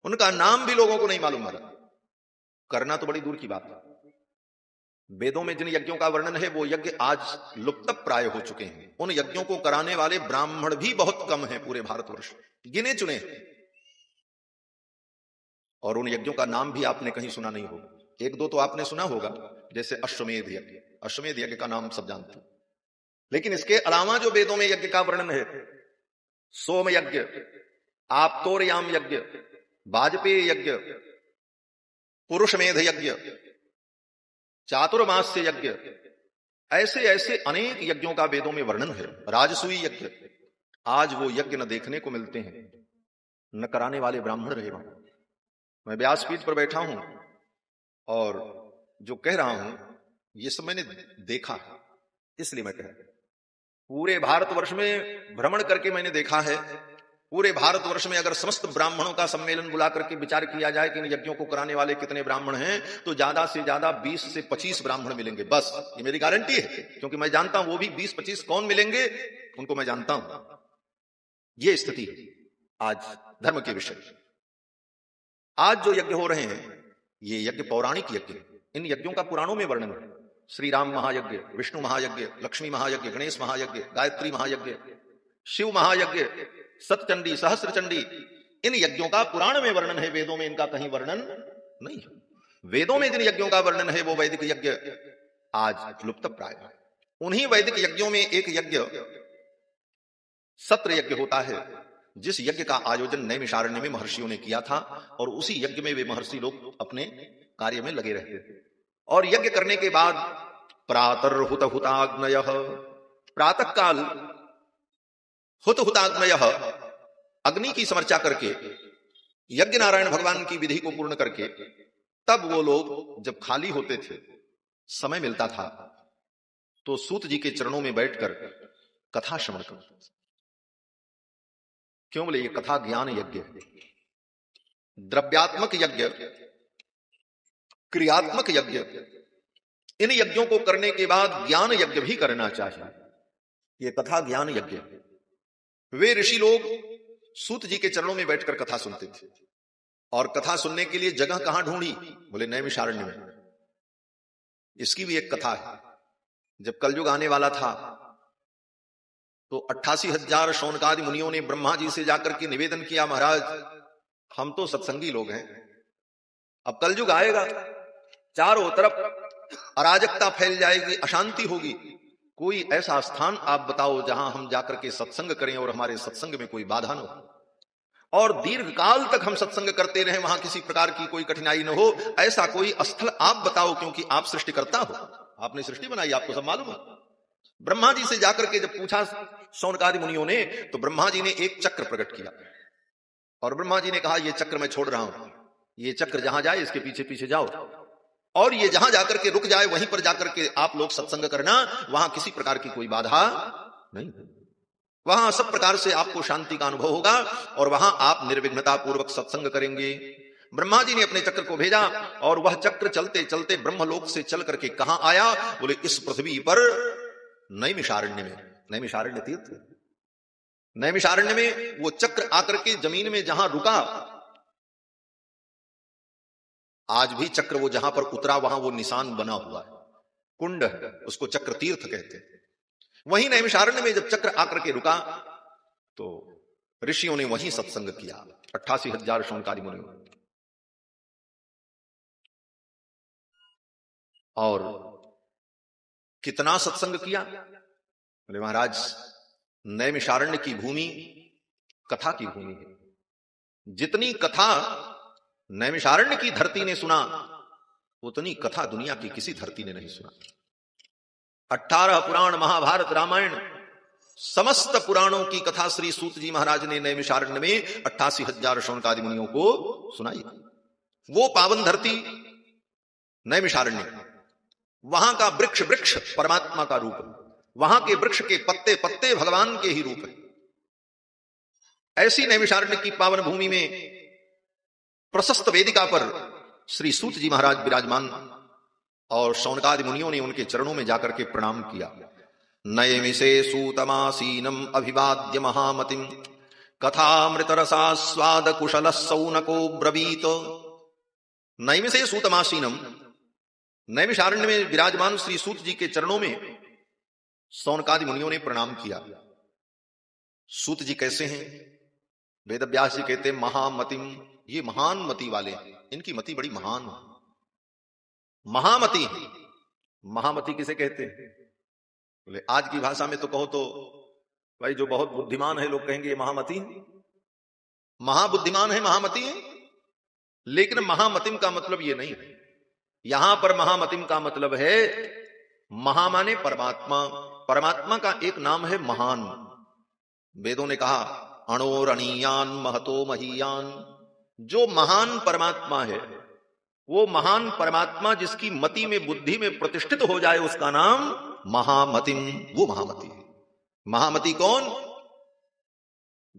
उनका नाम भी लोगों को नहीं मालूम है। करना तो बड़ी दूर की बात है। वेदों में जिन यज्ञों का वर्णन है वो यज्ञ आज लुप्त प्राय हो चुके हैं। उन यज्ञों को कराने वाले ब्राह्मण भी बहुत कम हैं पूरे भारतवर्ष, गिने चुने। और उन यज्ञों का नाम भी आपने कहीं सुना नहीं होगा। एक दो तो आपने सुना होगा, जैसे अश्वमेध यज्ञ। अश्वमेध यज्ञ का नाम सब जानते हैं। लेकिन इसके अलावा जो वेदों में यज्ञ का वर्णन है, सोम यज्ञ, आप्तोरयाम यज्ञ, वाजपेय यज्ञ, पुरुषमेध यज्ञ, चातुर्मास्य यज्ञ, ऐसे ऐसे अनेक यज्ञों का वेदों में वर्णन है। राजसूय यज्ञ, आज वो यज्ञ न देखने को मिलते हैं, न कराने वाले ब्राह्मण रहे वहां। मैं व्यासपीठ पर बैठा हूं और जो कह रहा हूं ये सब मैंने देखा है, इसलिए मैं कह रहा हूं। पूरे भारतवर्ष में भ्रमण करके मैंने देखा है। पूरे भारतवर्ष में अगर समस्त ब्राह्मणों का सम्मेलन बुला करके विचार किया जाए कि इन यज्ञों को कराने वाले कितने ब्राह्मण हैं, तो ज्यादा से ज्यादा 20 से 25 ब्राह्मण मिलेंगे, बस। ये मेरी गारंटी है, क्योंकि मैं जानता हूं वो भी 20-25 कौन मिलेंगे, उनको मैं जानता हूं। ये स्थिति है आज धर्म के विषय। आज जो यज्ञ हो रहे हैं ये यज्ञ पौराणिक यज्ञ। इन यज्ञों का पुराणों में वर्णन है। श्री राम महायज्ञ, विष्णु महायज्ञ, लक्ष्मी महायज्ञ, गणेश महायज्ञ, गायत्री महायज्ञ, शिव महायज्ञ, सतचंडी, सहस्त्रचंडी, इन यज्ञों का पुराण में वर्णन है। वेदों में इनका कहीं वर्णन नहीं है। वेदों में जिन यज्ञों का वर्णन है वो वैदिक यज्ञ आज लुप्त प्राय है। उन्हीं वैदिक यज्ञों में एक यज्ञ सत्र यज्ञ होता है, जिस यज्ञ का आयोजन नैमिषारण्य में महर्षियों ने किया था और उसी यज्ञ में वे महर्षि लोग अपने कार्य में लगे रहते थे। और यज्ञ करने के बाद प्रातर्हुत हुताग्नय, प्रातः काल हुत हुताग्नय, अग्नि की समर्चा करके यज्ञ नारायण भगवान की विधि को पूर्ण करके तब वो लोग जब खाली होते थे, समय मिलता था, तो सूत जी के चरणों में बैठकर कथा श्रवण करते। क्यों? बोले ये कथा ज्ञान यज्ञ है। द्रव्यात्मक यज्ञ, क्रियात्मक यज्ञ, इन यज्ञों को करने के बाद ज्ञान यज्ञ भी करना चाहिए। ये कथा ज्ञान यज्ञ। वे ऋषि लोग सूत जी के चरणों में बैठकर कथा सुनते थे। और कथा सुनने के लिए जगह कहां ढूंढी? बोले नैमिषारण्य में। इसकी भी एक कथा है। जब कलयुग आने वाला था तो 88,000 शौनकादि मुनियों ने ब्रह्मा जी से जाकर के निवेदन किया, महाराज हम तो सत्संगी लोग हैं, अब कलयुग आएगा, चारों तरफ अराजकता फैल जाएगी, अशांति होगी, कोई ऐसा स्थान आप बताओ जहां हम जाकर के सत्संग करें और हमारे सत्संग में कोई बाधा न हो और दीर्घ काल तक हम सत्संग करते रहें, वहां किसी प्रकार की कोई कठिनाई न हो। ऐसा कोई स्थल आप बताओ, क्योंकि आप सृष्टिकर्ता हो, आपने सृष्टि बनाई, आपको सब मालूम है। ब्रह्मा जी से जाकर के जब पूछा शौनकादि मुनियों ने, तो ब्रह्मा जी ने एक चक्र प्रकट किया और ब्रह्मा जी ने कहा ये चक्र मैं छोड़ रहा हूं, ये चक्र जहां जाए इसके पीछे पीछे जाओ और ये जहां जाकर के रुक जाए वहीं पर जाकर के आप लोग सत्संग करना, वहां किसी प्रकार की कोई बाधा नहीं, वहां सब प्रकार से आपको शांति का अनुभव होगा और वहां आप निर्विघ्नता पूर्वक सत्संग करेंगे। ब्रह्मा जी ने अपने चक्र को भेजा और वह चक्र चलते चलते ब्रह्मलोक से चल करके कहां आया? बोले इस पृथ्वी पर नैमिषारण्य में। नैमिषारण्य तीर्थ, नैमिषारण्य में वो चक्र आकर के जमीन में जहां रुका, आज भी चक्र वो जहां पर उतरा वहां वो निशान बना हुआ है, कुंड है, उसको चक्र तीर्थ कहते हैं। वहीं नैमिषारण्य में जब चक्र आकर के रुका तो ऋषियों ने वहीं सत्संग किया, 88,000 शौनकादि मुनियों। और कितना सत्संग किया? बोले महाराज नैमिषारण्य की भूमि कथा की भूमि है। जितनी कथा नैमिषारण्य की धरती ने सुना उतनी कथा दुनिया की किसी धरती ने नहीं सुना। 18 पुराण, महाभारत, रामायण, समस्त पुराणों की कथा श्री सूत जी महाराज ने नैमिषारण्य में 88,000 शौनकादि मुनियों को सुनाई। वो पावन धरती नैमिषारण्य, वहां का वृक्ष वृक्ष परमात्मा का रूप है, वहां के वृक्ष के पत्ते पत्ते भगवान के ही रूप है। ऐसी नैमिषारण्य की पावन भूमि में प्रशस्त वेदिका पर श्री सूत जी महाराज विराजमान और शौनकादि मुनियों ने उनके चरणों में जाकर के प्रणाम किया। नैमिषे सूतमासीनम अभिवाद्य महामतिम कथामृत रसास्वाद कुशल सौनको ब्रवीत। नैमिषे सूतमासीनम, नैमिषारण्य में विराजमान श्री सूत जी के चरणों में शौनकादि मुनियों ने प्रणाम किया। सूत जी कैसे हैं? वेदव्यास जी कहते हैं महामतिम, ये महान मति वाले हैं, इनकी मति बड़ी महान है, महामति है। महामति किसे कहते हैं? बोले आज की भाषा में तो कहो तो भाई जो बहुत बुद्धिमान है लोग कहेंगे ये महामति है, महाबुद्धिमान है, महामति है। लेकिन महामतिम का मतलब ये नहीं है। यहां पर महामतिम का मतलब है महा माने परमात्मा, परमात्मा का एक नाम है महान। वेदों ने कहा अणोरणीयान महतो महीयान, जो महान परमात्मा है वो महान परमात्मा जिसकी मति में बुद्धि में प्रतिष्ठित हो जाए उसका नाम महामतिम, वो महामति है। महामति कौन?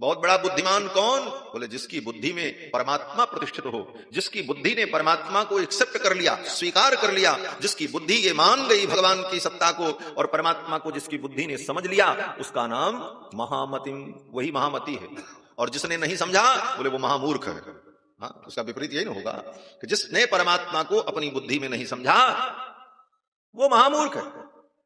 बहुत बड़ा बुद्धिमान कौन? बोले जिसकी बुद्धि में परमात्मा प्रतिष्ठित हो, जिसकी बुद्धि ने परमात्मा को एक्सेप्ट कर लिया, स्वीकार कर लिया, जिसकी बुद्धि ये मान गई भगवान की सत्ता को और परमात्मा को जिसकी बुद्धि ने समझ लिया, उसका नाम महामतिम, वही महामति है। और जिसने नहीं समझा बोले वो महामूर्ख है। हाँ, उसका विपरीत यही ना होगा कि जिसने परमात्मा को अपनी बुद्धि में नहीं समझा वो महामूर्ख है।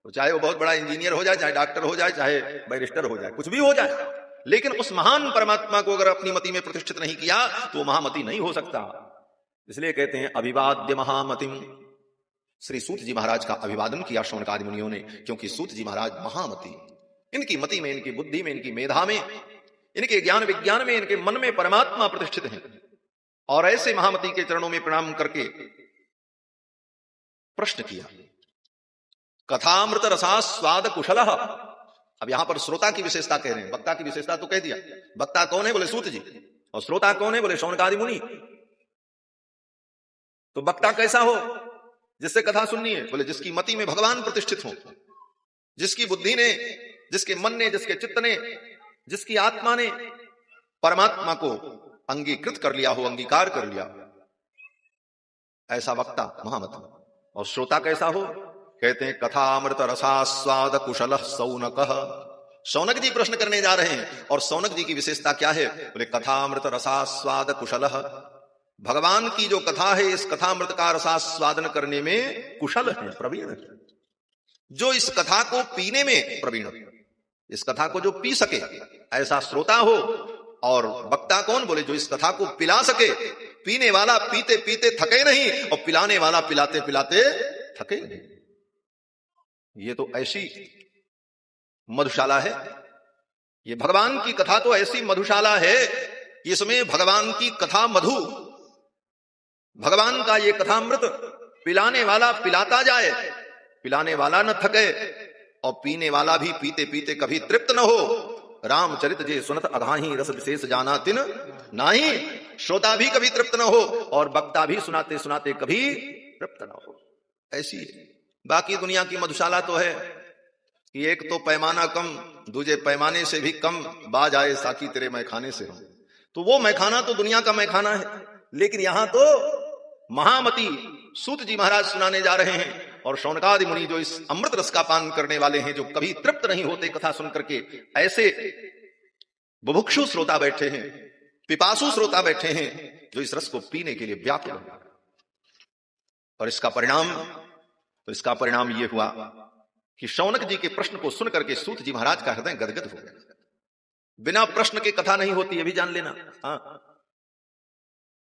तो चाहे वो बहुत बड़ा इंजीनियर हो जाए, चाहे डॉक्टर हो जाए, चाहे बैरिस्टर हो जाए, कुछ भी हो जाए, लेकिन उस महान परमात्मा को अगर अपनी मति में प्रतिष्ठित नहीं किया तो वो महामति नहीं हो सकता। इसलिए कहते हैं अभिवाद्य महामतिम। श्री सूत जी महाराज का अभिवादन किया शौनकादि मुनियों ने, क्योंकि सूत जी महाराज महामति, इनकी मति में, इनकी बुद्धि में, इनकी मेधा में, इनके ज्ञान विज्ञान में, इनके मन में परमात्मा प्रतिष्ठित है। और ऐसे महामति के चरणों में प्रणाम करके प्रश्न किया कथामृत रसास्वाद कुशलः। अब यहां पर श्रोता की विशेषता कह रहे हैं, वक्ता की विशेषता तो कह दिया। वक्ता कौन है? बोले सूत जी। और श्रोता कौन है? बोले शौनकादि मुनि। तो वक्ता कैसा हो जिससे कथा सुननी है? बोले जिसकी मति में भगवान प्रतिष्ठित हो, जिसकी बुद्धि ने, जिसके मन ने, जिसके चित्त ने, जिसकी आत्मा ने परमात्मा को अंगीकृत कर लिया हो, अंगीकार कर लिया, ऐसा वक्ता महामति। और श्रोता कैसा हो? कहते हैं कथामृत रसास्वाद कुशल सौनकः। शौनक जी प्रश्न करने जा रहे हैं और शौनक जी की विशेषता क्या है? बोले कथामृत रसास्वाद कुशलः, भगवान की जो कथा है इस कथामृत का रसास्वादन करने में कुशल है, प्रवीण है। जो इस कथा को पीने में प्रवीण, इस कथा को जो पी सके ऐसा श्रोता हो। और वक्ता कौन? बोले जो इस कथा को पिला सके, पीने वाला पीते पीते थके नहीं और पिलाने वाला पिलाते पिलाते थके नहीं। ये तो ऐसी मधुशाला है, ये भगवान की कथा तो ऐसी मधुशाला है, इसमें भगवान की कथा मधु, भगवान का ये कथामृत पिलाने वाला पिलाता जाए, पिलाने वाला न थके और पीने वाला भी पीते पीते कभी तृप्त न हो। रामचरित जे सुनत अघाही रस विशेष जाना तिन नाही। श्रोता भी कभी तृप्त न हो और वक्ता भी सुनाते सुनाते कभी तृप्त न हो। ऐसी है। बाकी दुनिया की मधुशाला तो है कि एक तो पैमाना कम, दूजे पैमाने से भी कम, बाज आए साकी तेरे मैखाने से हो। तो वो मैखाना तो दुनिया का मैखाना है, लेकिन यहां तो महामति सूत जी महाराज सुनाने जा रहे हैं। और शौनकादि मुनि जो इस अमृत रस का पान करने वाले हैं, जो कभी तृप्त नहीं होते कथा सुन करके, ऐसे बुभुक्षु श्रोता बैठे हैं, पिपासु श्रोता बैठे हैं जो इस रस को पीने के लिए व्याकुल हैं। और इसका परिणाम यह हुआ कि शौनक जी के प्रश्न को सुन करके सूत जी महाराज का हृदय गदगद हो गया। बिना प्रश्न के कथा नहीं होती, ये भी जान लेना। हाँ,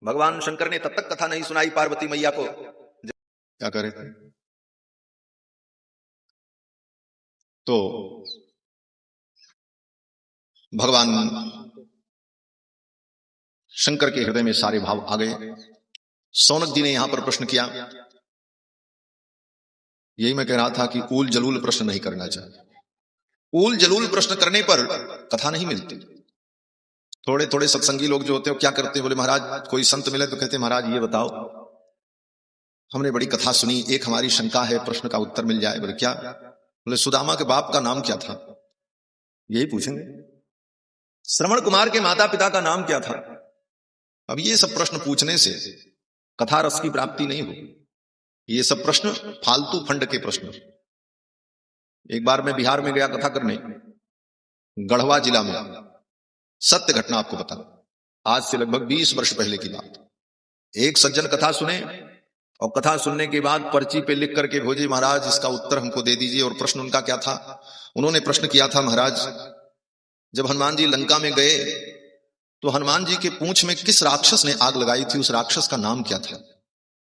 भगवान शंकर ने तब तक कथा नहीं सुनाई पार्वती मैया को। क्या करे थे? तो भगवान शंकर के हृदय में सारे भाव आ गए। शौनक जी ने यहां पर प्रश्न किया, यही मैं कह रहा था कि ऊल जलूल प्रश्न नहीं करना चाहिए। ऊल जलूल प्रश्न करने पर कथा नहीं मिलती। थोड़े थोड़े सत्संगी लोग जो होते हैं क्या करते हैं? बोले महाराज कोई संत मिले तो कहते महाराज ये बताओ हमने बड़ी कथा सुनी, एक हमारी शंका है, प्रश्न का उत्तर मिल जाए। बोले क्या? बोले सुदामा के बाप का नाम क्या था? यही पूछेंगे। श्रवण कुमार के माता पिता का नाम क्या था? अब ये सब प्रश्न पूछने से कथा रस की प्राप्ति नहीं होगी। ये सब प्रश्न फालतू फंड के प्रश्न। एक बार मैं बिहार में गया कथा करने, गढ़वा जिला में, सत्य घटना आपको बता, आज से लगभग 20 वर्ष पहले की बात। एक सज्जन कथा सुने और कथा सुनने के बाद पर्ची पे लिख करके भेजे, महाराज इसका उत्तर हमको दे दीजिए। और प्रश्न उनका क्या था? उन्होंने प्रश्न किया था, महाराज जब हनुमान जी लंका में गए तो हनुमान जी के पूंछ में किस राक्षस ने आग लगाई थी? उस राक्षस का नाम क्या था?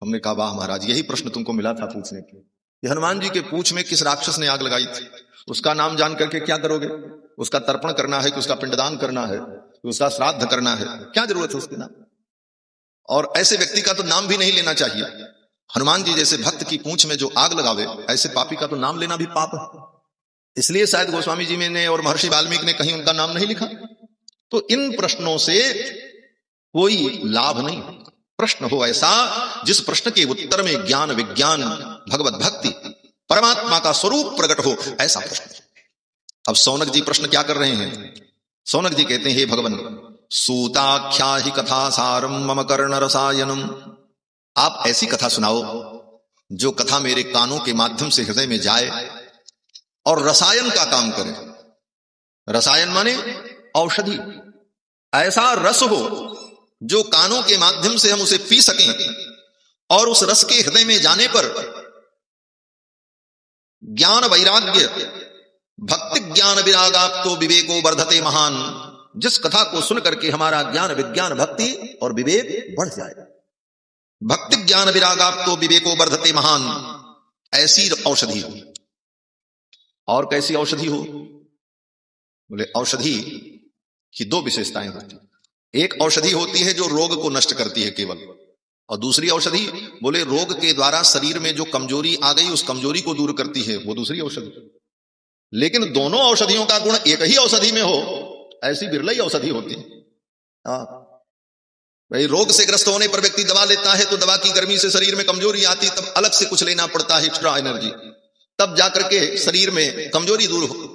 हमने कहा वाह महाराज, यही प्रश्न तुमको मिला था पूछने के, कि हनुमान जी के पूंछ में किस राक्षस ने आग लगाई थी? उसका नाम जान करके क्या करोगे? उसका तर्पण करना है कि उसका पिंडदान करना है, उसका श्राद्ध करना है? क्या जरूरत है उसके नाम? और ऐसे व्यक्ति का तो नाम भी नहीं लेना चाहिए। हनुमान जी जैसे भक्त की पूंछ में जो आग लगावे, ऐसे पापी का तो नाम लेना भी पाप है। इसलिए शायद गोस्वामी जी ने और महर्षि वाल्मीकि ने कहीं उनका नाम नहीं लिखा। तो इन प्रश्नों से कोई लाभ नहीं। प्रश्न हो ऐसा जिस प्रश्न के उत्तर में ज्ञान, विज्ञान, भगवत भक्ति, परमात्मा का स्वरूप प्रकट हो, ऐसा प्रश्न। अब सौनक जी प्रश्न क्या कर रहे हैं? सौनक जी कहते हैं, हे भगवान, सूताख्या ही कथा सारम मम कर्ण रसायनम। आप ऐसी कथा सुनाओ जो कथा मेरे कानों के माध्यम से हृदय में जाए और रसायन का काम करे। रसायन माने औषधि। ऐसा रस हो जो कानों के माध्यम से हम उसे पी सकें और उस रस के हृदय में जाने पर ज्ञान, वैराग्य, भक्ति ज्ञान विरागाप्तो विवेको वर्धते महान। जिस कथा को सुन करके हमारा ज्ञान, विज्ञान, भक्ति और विवेक बढ़ जाए। भक्ति ज्ञान विरागाप्तो विवेको वर्धते महान, ऐसी औषधि हो। और कैसी औषधि हो? बोले औषधि की दो विशेषताएं होती। एक औषधि होती है जो रोग को नष्ट करती है केवल, और दूसरी औषधि बोले रोग के द्वारा शरीर में जो कमजोरी आ गई उस कमजोरी को दूर करती है, वो दूसरी औषधि। लेकिन दोनों औषधियों का गुण एक ही औषधि में हो, ऐसी बिरला ही औषधि होती है। भाई रोग से ग्रस्त होने पर व्यक्ति दवा लेता है तो दवा की गर्मी से शरीर में कमजोरी आती, तब अलग से कुछ लेना पड़ता है, एक्स्ट्रा एनर्जी, तब जाकर के शरीर में कमजोरी दूर हो।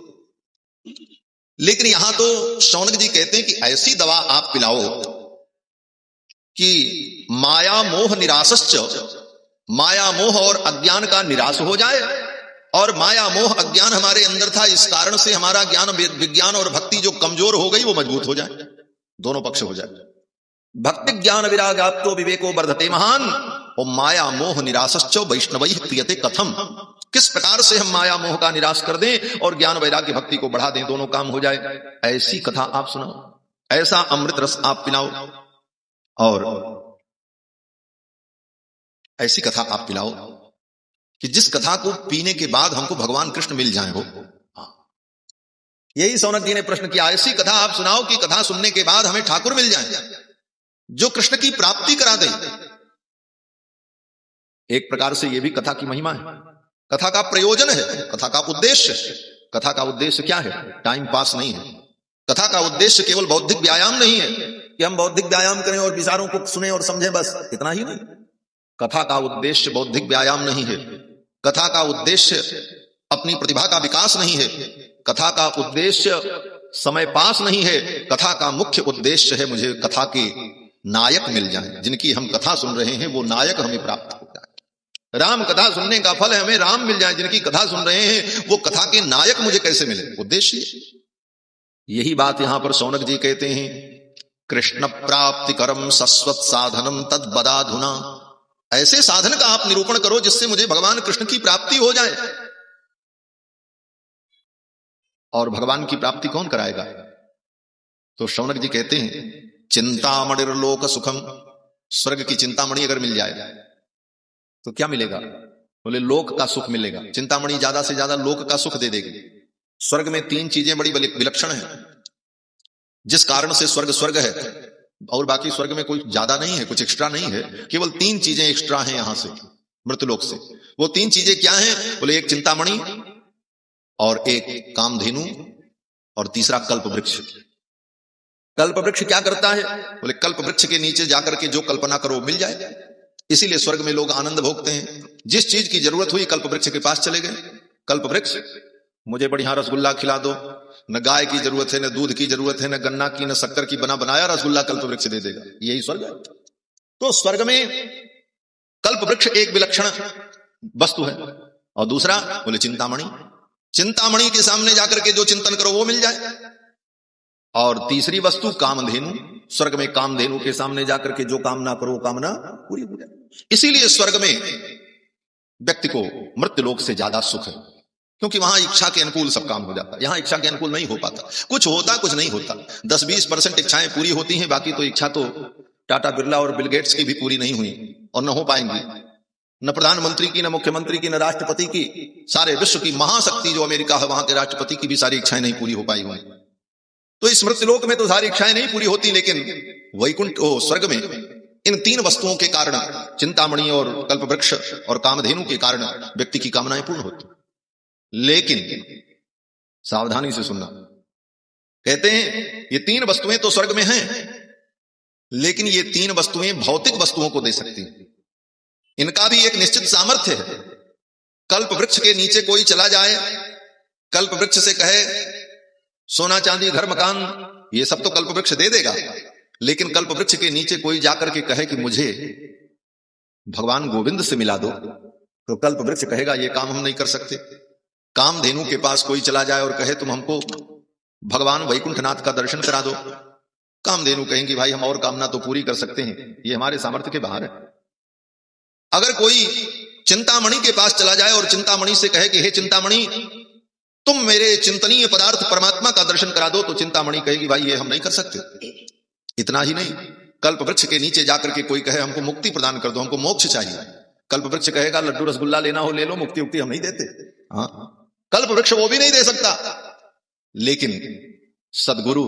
लेकिन यहां तो शौनक जी कहते हैं कि ऐसी दवा आप पिलाओ कि माया मोह निरासश्च, माया मोह और अज्ञान का निराश हो जाए, और माया मोह अज्ञान हमारे अंदर था, इस कारण से हमारा ज्ञान, विज्ञान और भक्ति जो कमजोर हो गई वो मजबूत हो जाए, दोनों पक्ष हो जाए। भक्ति ज्ञान विरागाप्तो विवेको वर्धते महान, और माया मोह निरासश्च वैष्णवैः क्रियते कथम। किस प्रकार से हम माया मोह का निराश कर दें और ज्ञान, वैराग्य, भक्ति को बढ़ा दें, दोनों काम हो जाए। ऐसी कथा आप सुनाओ, ऐसा अमृत रस आप पिलाओ, और ऐसी कथा आप पिलाओ कि जिस कथा को पीने के बाद हमको भगवान कृष्ण मिल जाए। हो यही सौनक जी ने प्रश्न किया, ऐसी कथा आप सुनाओ कि कथा सुनने के बाद हमें ठाकुर मिल जाए जो कृष्ण की प्राप्ति करा दे। एक प्रकार से यह भी कथा की महिमा है, कथा का प्रयोजन है, कथा का उद्देश्य। कथा का उद्देश्य क्या है? टाइम पास नहीं है। कथा का उद्देश्य केवल बौद्धिक व्यायाम नहीं है कि हम बौद्धिक व्यायाम करें और विचारों को सुने और समझें, बस इतना ही नहीं। कथा का उद्देश्य बौद्धिक व्यायाम नहीं है। कथा का उद्देश्य अपनी प्रतिभा का विकास नहीं है। कथा का उद्देश्य समय पास नहीं है। कथा का मुख्य उद्देश्य है मुझे कथा के नायक मिल जाएं, जिनकी हम कथा सुन रहे हैं वो नायक हमें प्राप्त हो जाए। राम कथा सुनने का फल है हमें राम मिल जाए, जिनकी कथा सुन रहे हैं वो कथा के नायक मुझे कैसे मिले, उद्देश्य। यही बात यहां पर शौनक जी कहते हैं, कृष्ण प्राप्ति करम सस्वत साधनम तद बदाधुना। ऐसे साधन का आप निरूपण करो जिससे मुझे भगवान कृष्ण की प्राप्ति हो जाए। और भगवान की प्राप्ति कौन कराएगा? तो शौनक जी कहते हैं, चिंतामणिर्लोक सुखम। स्वर्ग की चिंतामणि अगर मिल जाए तो क्या मिलेगा? बोले लोक का सुख मिलेगा। चिंतामणि ज्यादा से ज्यादा लोक का सुख दे देगी। स्वर्ग में 3 चीजें बड़ी विलक्षण हैं जिस कारण से स्वर्ग स्वर्ग है, और बाकी स्वर्ग में कोई ज्यादा नहीं है, कुछ एक्स्ट्रा नहीं है। केवल 3 चीजें एक्स्ट्रा हैं यहां से, मृतलोक से। वो 3 चीजें क्या हैं? बोले एक चिंतामणि, और एक कामधेनु, और तीसरा कल्प वृक्ष। कल्प वृक्ष क्या करता है? बोले कल्प वृक्ष के नीचे जाकर के जो कल्पना करो मिल जाए। इसीलिए स्वर्ग में लोग आनंद भोगते हैं। जिस चीज की जरूरत हुई कल्प वृक्ष के पास चले गए, कल्प वृक्ष मुझे बढ़िया रसगुल्ला खिला दो, न गाय की जरूरत है, न दूध की जरूरत है, न गन्ना की, न शक्कर की, बना बनाया रसगुल्ला कल्प वृक्ष दे देगा। यही स्वर्ग है। तो स्वर्ग में कल्प वृक्ष एक विलक्षण वस्तु है। और दूसरा बोले चिंतामणि, चिंतामणि के सामने जाकर के जो चिंतन करो वो मिल जाए। और तीसरी वस्तु कामधेनु, स्वर्ग में कामधेनु के सामने जाकर के जो कामना करो कामना पूरी हो जाए। इसीलिए स्वर्ग में व्यक्ति को मृत्यु लोक से ज्यादा सुख है, क्योंकि वहां इच्छा के अनुकूल सब काम हो जाता है। यहां इच्छा के अनुकूल नहीं हो पाता, कुछ होता कुछ नहीं होता। 10-20% इच्छाएं पूरी होती हैं, बाकी तो इच्छा तो टाटा बिरला और बिल गेट्स की भी पूरी नहीं हुई और न हो पाएंगी, न प्रधानमंत्री की, न मुख्यमंत्री की, न राष्ट्रपति की। सारे विश्व की महाशक्ति जो अमेरिका है वहां के राष्ट्रपति की भी सारी इच्छाएं नहीं पूरी हो पाई हुई। तो इस मृत्युलोक में तो सारी इच्छाएं नहीं पूरी होती, लेकिन वैकुंठ स्वर्ग में इन तीन वस्तुओं के कारण, चिंतामणि और कल्पवृक्ष और कामधेनु के कारण व्यक्ति की कामनाएं पूर्ण होती। लेकिन सावधानी से सुनना, कहते हैं ये तीन वस्तुएं तो स्वर्ग में हैं, लेकिन ये तीन वस्तुएं भौतिक वस्तुओं को दे सकती हैं। इनका भी एक निश्चित सामर्थ्य है। कल्प वृक्ष के नीचे कोई चला जाए, कल्प वृक्ष से कहे सोना चांदी घर मकान, ये सब तो कल्प वृक्ष दे देगा। लेकिन कल्प वृक्ष के नीचे कोई जाकर के कहे कि मुझे भगवान गोविंद से मिला दो, तो कल्प वृक्ष कहेगा ये काम हम नहीं कर सकते। कामधेनु के पास कोई चला जाए और कहे तुम हमको भगवान वैकुंठनाथ का दर्शन करा दो, कामधेनु कहेंगी भाई हम और कामना तो पूरी कर सकते हैं, ये हमारे सामर्थ्य के बाहर है। अगर कोई चिंतामणि के पास चला जाए और चिंतामणि से कहे कि हे चिंतामणि तुम मेरे चिंतनीय पदार्थ परमात्मा का दर्शन करा दो, तो चिंतामणि कहेगी भाई ये हम नहीं कर सकते। इतना ही नहीं, कल्प वृक्ष के नीचे जाकर के कोई कहे हमको मुक्ति प्रदान कर दो, हमको मोक्ष चाहिए, कल्प वृक्ष कहेगा लड्डू रसगुल्ला लेना हो ले लो, मुक्ति उक्ति हम नहीं देते। हाँ, कल्प वृक्ष वो भी नहीं दे सकता। लेकिन सदगुरु,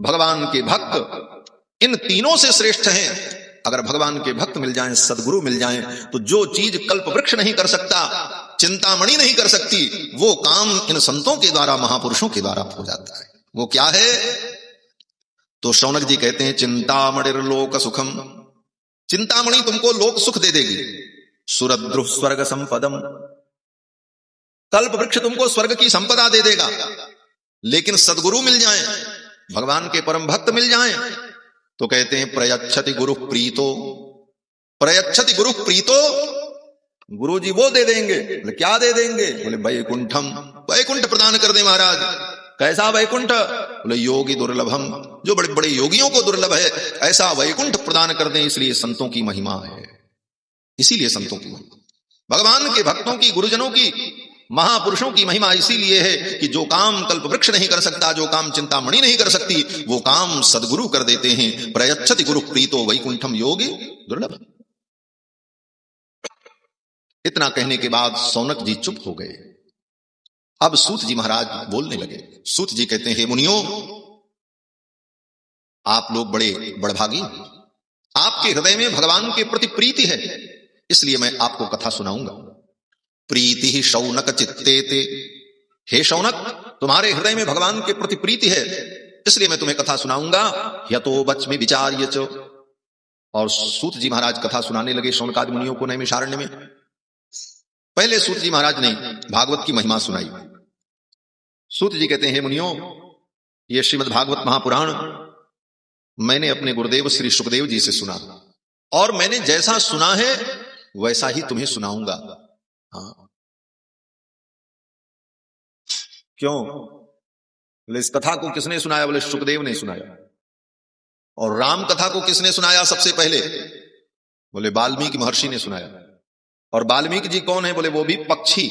भगवान के भक्त इन तीनों से श्रेष्ठ हैं। अगर भगवान के भक्त मिल जाएं, सदगुरु मिल जाएं, तो जो चीज कल्प वृक्ष नहीं कर सकता, चिंतामणि नहीं कर सकती, वो काम इन संतों के द्वारा, महापुरुषों के द्वारा हो जाता है। वो क्या है? तो शौनक जी कहते हैं चिंतामणिर लोक सुखम, चिंतामणि तुमको लोक सुख दे देगी। सुरद्रुह स्वर्ग संपदम, कल्प वृक्ष तुमको स्वर्ग की संपदा दे देगा। लेकिन सदगुरु मिल जाएं, भगवान के परम भक्त मिल जाएं, तो कहते हैं प्रयच्छति गुरु प्रीतो, प्रयच्छति गुरु प्रीतो, गुरु जी वो दे देंगे। बोले क्या दे देंगे? बोले वैकुंठम, वैकुंठ प्रदान कर दे महाराज। कैसा वैकुंठ? बोले योगी दुर्लभम, जो बड़े बड़े योगियों को दुर्लभ है ऐसा वैकुंठ प्रदान कर दें। इसलिए संतों की महिमा है, इसीलिए संतों की महिमा, भगवान के भक्तों की, गुरुजनों की, महापुरुषों की महिमा इसीलिए है कि जो काम कल्प वृक्ष नहीं कर सकता, जो काम चिंतामणि नहीं कर सकती, वो काम सदगुरु कर देते हैं। प्रयच्छति गुरु प्रीतो वैकुंठम योगी दुर्लभ। इतना कहने के बाद शौनक जी चुप हो गए। अब सूत जी महाराज बोलने लगे। सूत जी कहते हैं हे मुनियों, आप लोग बड़े बड़भागी, आपके हृदय में भगवान के प्रति प्रीति है, इसलिए मैं आपको कथा सुनाऊंगा। प्रीति ही शौनक चित्ते ते, हे शौनक तुम्हारे हृदय में भगवान के प्रति प्रीति है, इसलिए मैं तुम्हें कथा सुनाऊंगा। यतो बच्मि विचार्य च, और सूत जी महाराज कथा सुनाने लगे शौनकादि मुनियों को नैमिषारण्य में। पहले सूत जी महाराज ने भागवत की महिमा सुनाई। सूत जी कहते हैं हे मुनियों, ये श्रीमद् भागवत महापुराण मैंने अपने गुरुदेव श्री सुखदेव जी से सुना, और मैंने जैसा सुना है वैसा ही तुम्हें सुनाऊंगा। हाँ, क्यों? बोले इस कथा को किसने सुनाया? बोले सुखदेव ने सुनाया। और राम कथा को किसने सुनाया सबसे पहले? बोले वाल्मीकि महर्षि ने सुनाया। और वाल्मीकि जी कौन है? बोले वो भी पक्षी,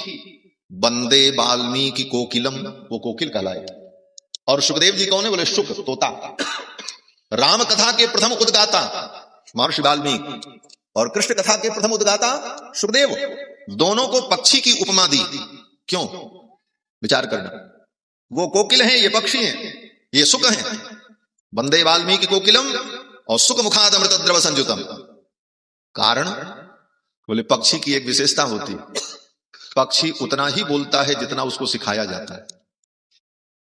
बंदे वाल्मीकि कोकिलम, वो कोकिल कहलाए। और सुखदेव जी कौन है? बोले शुक, तोता। राम कथा के प्रथम उद्गाता महर्षि वाल्मीकि, और कृष्ण कथा के प्रथम उद्गाता सुखदेव। दोनों को पक्षी की उपमा दी। क्यों? विचार करना, वो कोकिल हैं, ये पक्षी हैं, ये सुक हैं। वंदे वाल्मीकि कोकिलम और सुक मुखाद अमृत द्रव संयुतम। कारण? बोले पक्षी की एक विशेषता होती है, पक्षी उतना ही बोलता है जितना उसको सिखाया जाता है।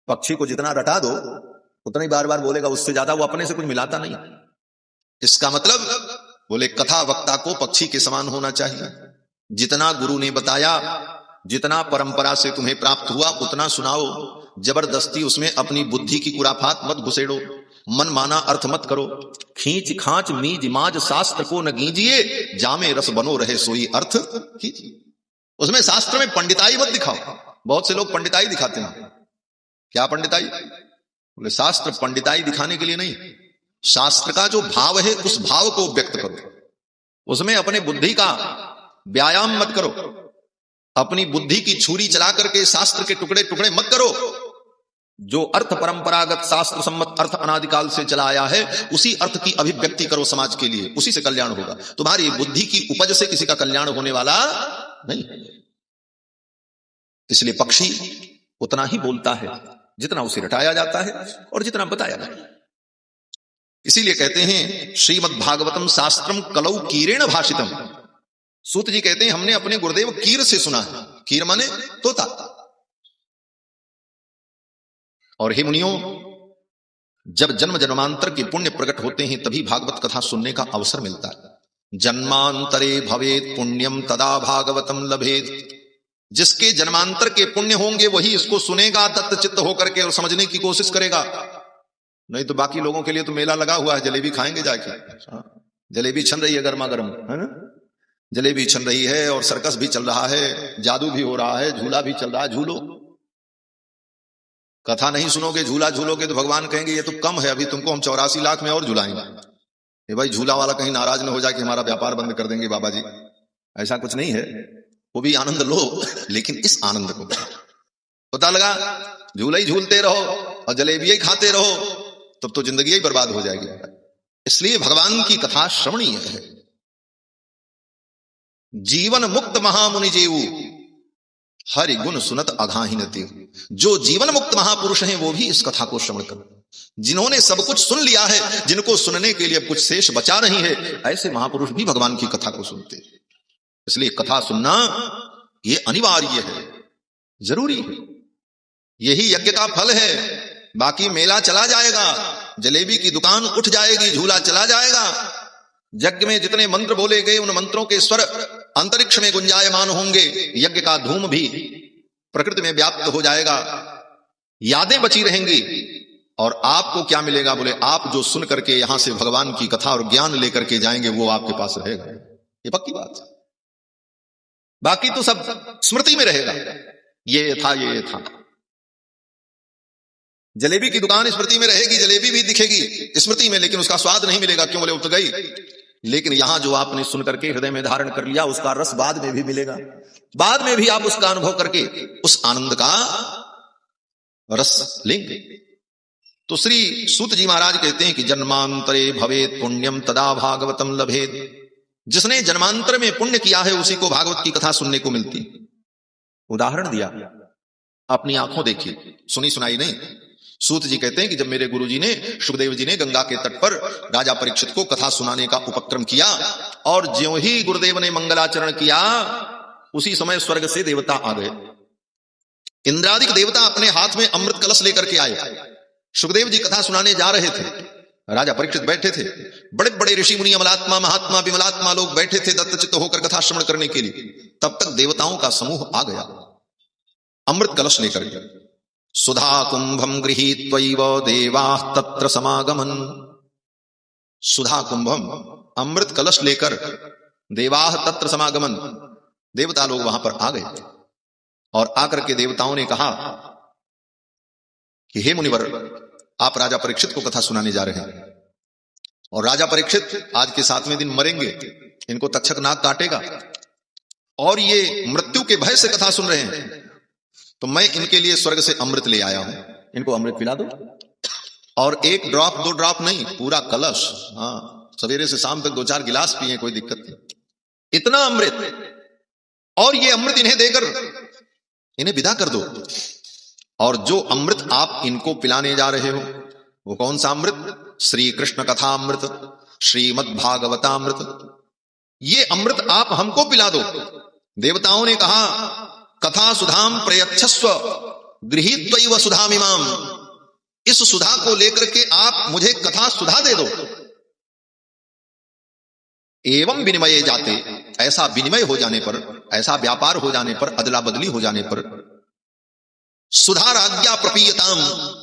पक्षी को जितना रटा दो उतना ही बार बार बोलेगा, उससे ज्यादा वो अपने से कुछ मिलाता नहीं। इसका मतलब बोले कथा वक्ता को पक्षी के समान होना चाहिए। जितना गुरु ने बताया, जितना परंपरा से तुम्हें प्राप्त हुआ उतना सुनाओ। जबरदस्ती उसमें अपनी बुद्धि की कुराफात मत घुसेड़ो, मन माना अर्थ मत करो। खींच खांच मीज माज शास्त्र को न गीजिए, जामे रस बनो रहे सोई अर्थ कीजिए। उसमें शास्त्र में पंडिताई मत दिखाओ। बहुत से लोग पंडिताई दिखाते हैं। क्या पंडिताई? बोले शास्त्र पंडिताई दिखाने के लिए नहीं, शास्त्र का जो भाव है उस भाव को व्यक्त करो। उसमें अपने बुद्धि का व्यायाम मत करो। अपनी बुद्धि की छुरी चला करके शास्त्र के टुकड़े टुकड़े मत करो। जो अर्थ परंपरागत शास्त्र सम्मत अर्थ अनादिकाल से चला आया है उसी अर्थ की अभिव्यक्ति करो समाज के लिए, उसी से कल्याण होगा। तुम्हारी बुद्धि की उपज से किसी का कल्याण होने वाला नहीं। इसलिए पक्षी उतना ही बोलता है जितना उसे रटाया जाता है और जितना बताया जाता है। इसीलिए कहते हैं श्रीमद् भागवतम शास्त्रम कलौ कीरेण भाषितम। सूत जी कहते हैं हमने अपने गुरुदेव कीर से सुना है। कीर माने तोता। और हे मुनियों, जब जन्म जन्मांतर के पुण्य प्रकट होते हैं तभी भागवत कथा सुनने का अवसर मिलता है। जन्मांतरे भवेत पुण्यम तदा भागवतम लभेत। जिसके जन्मांतर के पुण्य होंगे वही इसको सुनेगा दत्त चित्त होकर के और समझने की कोशिश करेगा। नहीं तो बाकी लोगों के लिए तो मेला लगा हुआ है, जलेबी खाएंगे जाके। जलेबी छन रही है गर्मा गर्म, है ना? जलेबी छन रही है और सर्कस भी चल रहा है, जादू भी हो रहा है, झूला भी चल रहा है। झूलो, कथा नहीं सुनोगे, झूला झूलोगे तो भगवान कहेंगे ये तो कम है, अभी तुमको हम 84 लाख में और झुलाएंगे। ये भाई झूला वाला कहीं नाराज न हो जाए कि हमारा व्यापार बंद कर देंगे बाबा जी। ऐसा कुछ नहीं है, वो भी आनंद लो, लेकिन इस आनंद को पता लगा झूला ही झूलते रहो और जलेबी ही खाते रहो तब तो जिंदगी ही बर्बाद हो जाएगी। इसलिए भगवान की कथा श्रवणीय है। जीवन मुक्त महामुनि जेऊ हरि गुण सुनत अघाहिनति। जो जीवन मुक्त महापुरुष हैं वो भी इस कथा को श्रवण करो। जिन्होंने सब कुछ सुन लिया है, जिनको सुनने के लिए कुछ शेष बचा नहीं है, ऐसे महापुरुष भी भगवान की कथा को सुनते हैं। इसलिए कथा सुनना ये अनिवार्य है, जरूरी है। यही यज्ञ का फल है। बाकी मेला चला जाएगा, जलेबी की दुकान उठ जाएगी, झूला चला जाएगा। यज्ञ में जितने मंत्र बोले गए उन मंत्रों के स्वर अंतरिक्ष में गुंजायमान होंगे। यज्ञ का धूम भी प्रकृति में व्याप्त हो जाएगा। यादें बची रहेंगी। और आपको क्या मिलेगा? बोले आप जो सुन करके यहां से भगवान की कथा और ज्ञान लेकर के जाएंगे वो आपके पास रहेगा। ये पक्की बात है। बाकी तो सब स्मृति में रहेगा। ये था, ये था। जलेबी की दुकान स्मृति में रहेगी, जलेबी भी दिखेगी स्मृति में, लेकिन उसका स्वाद नहीं मिलेगा। क्यों? बोले उठ गई। लेकिन यहां जो आपने सुन करके हृदय में धारण कर लिया उसका रस बाद में भी मिलेगा। बाद में भी आप उसका अनुभव करके उस आनंद का रस लेंगे। तो श्री सूत जी महाराज कहते हैं कि जन्मांतरे भवेत पुण्यम तदा भागवतम लभेत। जिसने जन्मांतर में पुण्य किया है उसी को भागवत की कथा सुनने को मिलती। उदाहरण दिया, अपनी आंखों देखी, सुनी सुनाई नहीं। सूत जी कहते हैं कि जब मेरे गुरुजी ने, सुखदेव जी ने गंगा के तट पर राजा परीक्षित को कथा सुनाने का उपक्रम किया और ज्यों ही गुरुदेव ने मंगलाचरण किया उसी समय स्वर्ग से देवता आ गए। इंद्रादिक देवता अपने हाथ में अमृत कलश लेकर के आए। सुखदेव जी कथा सुनाने जा रहे थे, राजा परीक्षित बैठे थे। बड़े बड़े ऋषि मुनि अमलात्मा महात्मा विमलात्मा लोग बैठे थे दत्तचित्त होकर कथा श्रवण करने के लिए। तब तक देवताओं का समूह आ गया अमृत कलश लेकर के। सुधा कुंभम गृहीत्वैव देवाः तत्र समागमन। सुधा कुंभम, अमृत कलश लेकर देवाः तत्र समागमन, देवता लोग वहां पर आ गए। और आकर के देवताओं ने कहा कि हे मुनिवर, आप राजा परीक्षित को कथा सुनाने जा रहे हैं और राजा परीक्षित आज के 7वें दिन मरेंगे, इनको तक्षक नाग काटेगा और ये मृत्यु के भय से कथा सुन रहे हैं। तो मैं इनके लिए स्वर्ग से अमृत ले आया हूं, इनको अमृत पिला दो। और 1 ड्रॉप 2 ड्रॉप नहीं, पूरा कलश। हाँ, सवेरे से शाम तक 2-4 गिलास पिए, कोई दिक्कत नहीं। इतना अमृत, और ये अमृत इन्हें देकर इन्हें विदा कर दो। और जो अमृत आप इनको पिलाने जा रहे हो वो कौन सा अमृत? श्री कृष्ण कथामृत, श्रीमद् भागवतामृत। ये अमृत आप हमको पिला दो। देवताओं ने कहा कथा सुधाम प्रयच्छस्व गृहीत्वैव सुधामिमाम। इस सुधा को लेकर के आप मुझे कथा सुधा दे दो। एवं विनिमय जाते, ऐसा विनिमय हो जाने पर, ऐसा व्यापार हो जाने पर, अदला बदली हो जाने पर, सुधा राज्ञा प्रपीयताम,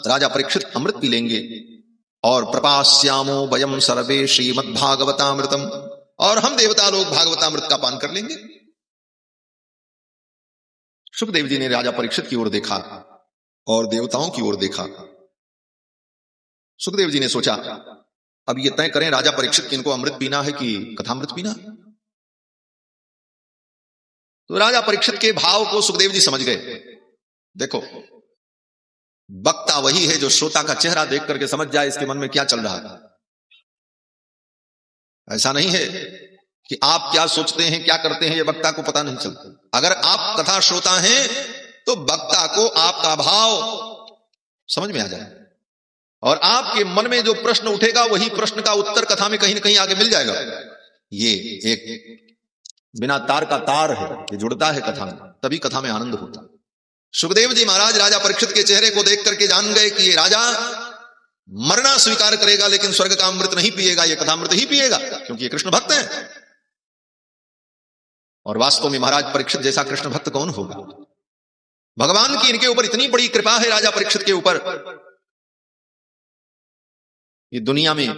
राजा परीक्षित अमृत पी लेंगे, और प्रपास्यामो वयम सर्वे श्रीमद्भागवतामृतम, और हम देवता लोग भागवतामृत का पान कर लेंगे। सुखदेव जी ने राजा परीक्षित की ओर देखा और देवताओं की ओर देखा। सुखदेव जी ने सोचा अब ये तय करें राजा परीक्षित कि इनको अमृत पीना है कि कथामृत पीना। तो राजा परीक्षित के भाव को सुखदेव जी समझ गए। देखो, वक्ता वही है जो श्रोता का चेहरा देख करके समझ जाए इसके मन में क्या चल रहा है। ऐसा नहीं है कि आप क्या सोचते हैं, क्या करते हैं, ये वक्ता को पता नहीं चलता। अगर आप कथा श्रोता हैं तो वक्ता को आपका भाव समझ में आ जाए, और आपके मन में जो प्रश्न उठेगा वही प्रश्न का उत्तर कथा में कहीं ना कहीं आगे मिल जाएगा। ये एक बिना तार का तार है, ये जुड़ता है कथा में, तभी कथा में आनंद होता। सुखदेव जी महाराज राजा परीक्षित के चेहरे को देख करके जान गए कि ये राजा मरना स्वीकार करेगा लेकिन स्वर्ग का अमृत नहीं पिएगा, ये कथामृत ही पिएगा, क्योंकि ये कृष्ण भक्त है। और वास्तव में महाराज परीक्षित जैसा कृष्ण भक्त कौन होगा। भगवान की इनके ऊपर इतनी बड़ी कृपा है राजा परीक्षित के ऊपर। ये दुनिया में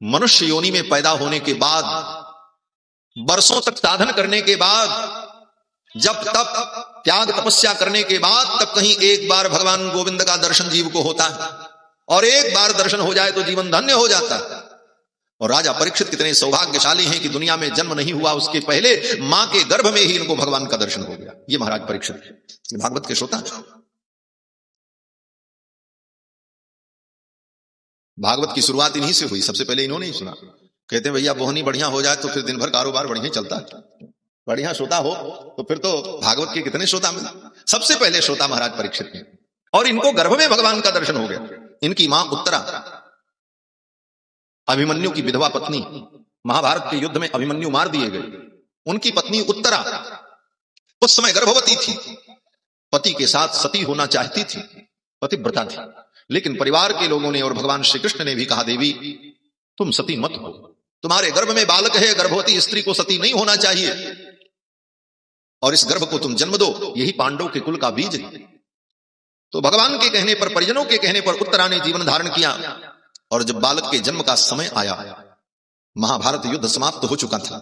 मनुष्य योनि में पैदा होने के बाद, वर्षों तक साधन करने के बाद, जब तप त्याग तपस्या करने के बाद, तब कहीं एक बार भगवान गोविंद का दर्शन जीव को होता है, और एक बार दर्शन हो जाए तो जीवन धन्य हो जाता है। और राजा परीक्षित कितने सौभाग्यशाली हैं कि दुनिया में जन्म नहीं हुआ उसके पहले मां के गर्भ में ही इनको भगवान का दर्शन हो गया। ये महाराज परीक्षित भागवत के श्रोता। भागवत की शुरुआत इन्हीं से हुई, सबसे पहले इन्होंने ही सुना। कहते हैं भैया बोहनी बढ़िया हो जाए तो फिर दिन भर कारोबार बढ़िया चलता है, बढ़िया श्रोता हो तो फिर तो भागवत के कितने श्रोता मिले। सबसे पहले श्रोता महाराज परीक्षित हैं, और इनको गर्भ में भगवान का दर्शन हो गया। इनकी मां उत्तरा, अभिमन्यु की विधवा पत्नी, महाभारत के युद्ध में अभिमन्यु मार दिए गए, उनकी पत्नी उत्तरा उस समय गर्भवती थी, पति के साथ सती होना चाहती थी, पतिव्रता थी, लेकिन परिवार के लोगों ने और भगवान श्री कृष्ण ने भी कहा देवी तुम सती मत हो, तुम्हारे गर्भ में बालक है, गर्भवती स्त्री को सती नहीं होना चाहिए, और इस गर्भ को तुम जन्म दो, यही पांडव के कुल का बीज है। तो भगवान के कहने पर, परिजनों के कहने पर उत्तरा ने जीवन धारण किया, और जब बालक के जन्म का समय आया, महाभारत युद्ध समाप्त हो चुका था,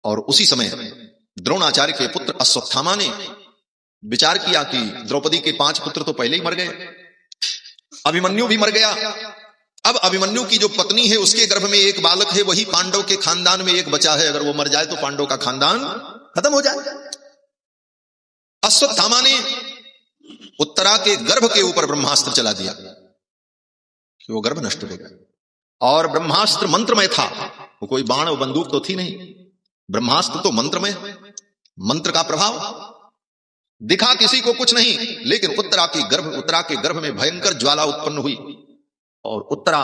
और उसी समय द्रोणाचार्य के पुत्र अश्वत्थामा ने विचार किया कि द्रौपदी के 5 पुत्र तो पहले ही मर गए, अभिमन्यु भी मर गया, अब अभिमन्यु की जो पत्नी है उसके गर्भ में एक बालक है, वही पांडव के खानदान में एक बचा है, अगर वो मर जाए तो पांडव का खानदान खत्म हो जाए। अश्वत्थामा ने उत्तरा के गर्भ के ऊपर ब्रह्मास्त्र चला दिया कि वो गर्भ नष्ट हो गया, और ब्रह्मास्त्र मंत्रमय था, वो कोई बाण और बंदूक तो थी नहीं, ब्रह्मास्त्र तो मंत्रमय, मंत्र का प्रभाव, दिखा किसी को कुछ नहीं, लेकिन उत्तरा के गर्भ में भयंकर ज्वाला उत्पन्न हुई, और उत्तरा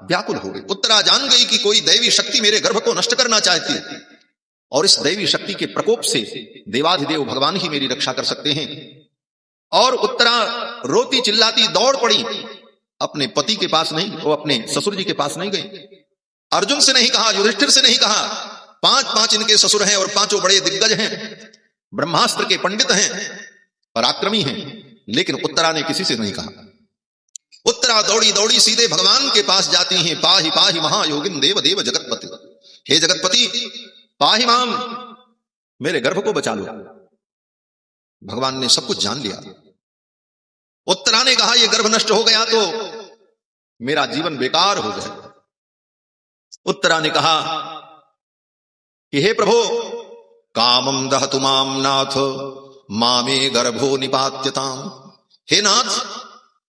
व्याकुल हो गई। उत्तरा जान गई कि कोई दैवी शक्ति मेरे गर्भ को नष्ट करना चाहती है, और इस दैवी शक्ति के प्रकोप से देवाधिदेव भगवान ही मेरी रक्षा कर सकते हैं। और उत्तरा रोती चिल्लाती दौड़ पड़ी, अपने पति के पास नहीं, वो अपने ससुर जी के पास नहीं गई, अर्जुन से नहीं कहा, युधिष्ठिर से नहीं कहा, 5 इनके ससुर हैं और 5 बड़े दिग्गज हैं, ब्रह्मास्त्र के पंडित हैं, पराक्रमी हैं, लेकिन उत्तरा ने किसी से नहीं कहा। उत्तरा दौड़ी दौड़ी सीधे भगवान के पास जाती हैं, पाहि पाहि महायोगिन देव देव जगतपति, हे जगतपति पाहि माम, मेरे गर्भ को बचा लो। भगवान ने सब कुछ जान लिया। उत्तरा ने कहा ये गर्भ नष्ट हो गया तो मेरा जीवन बेकार हो जाएगा। उत्तरा ने कहा कि हे प्रभु कामम दहतु माम नाथ मामे गर्भो निपात्यताम, हे नाथ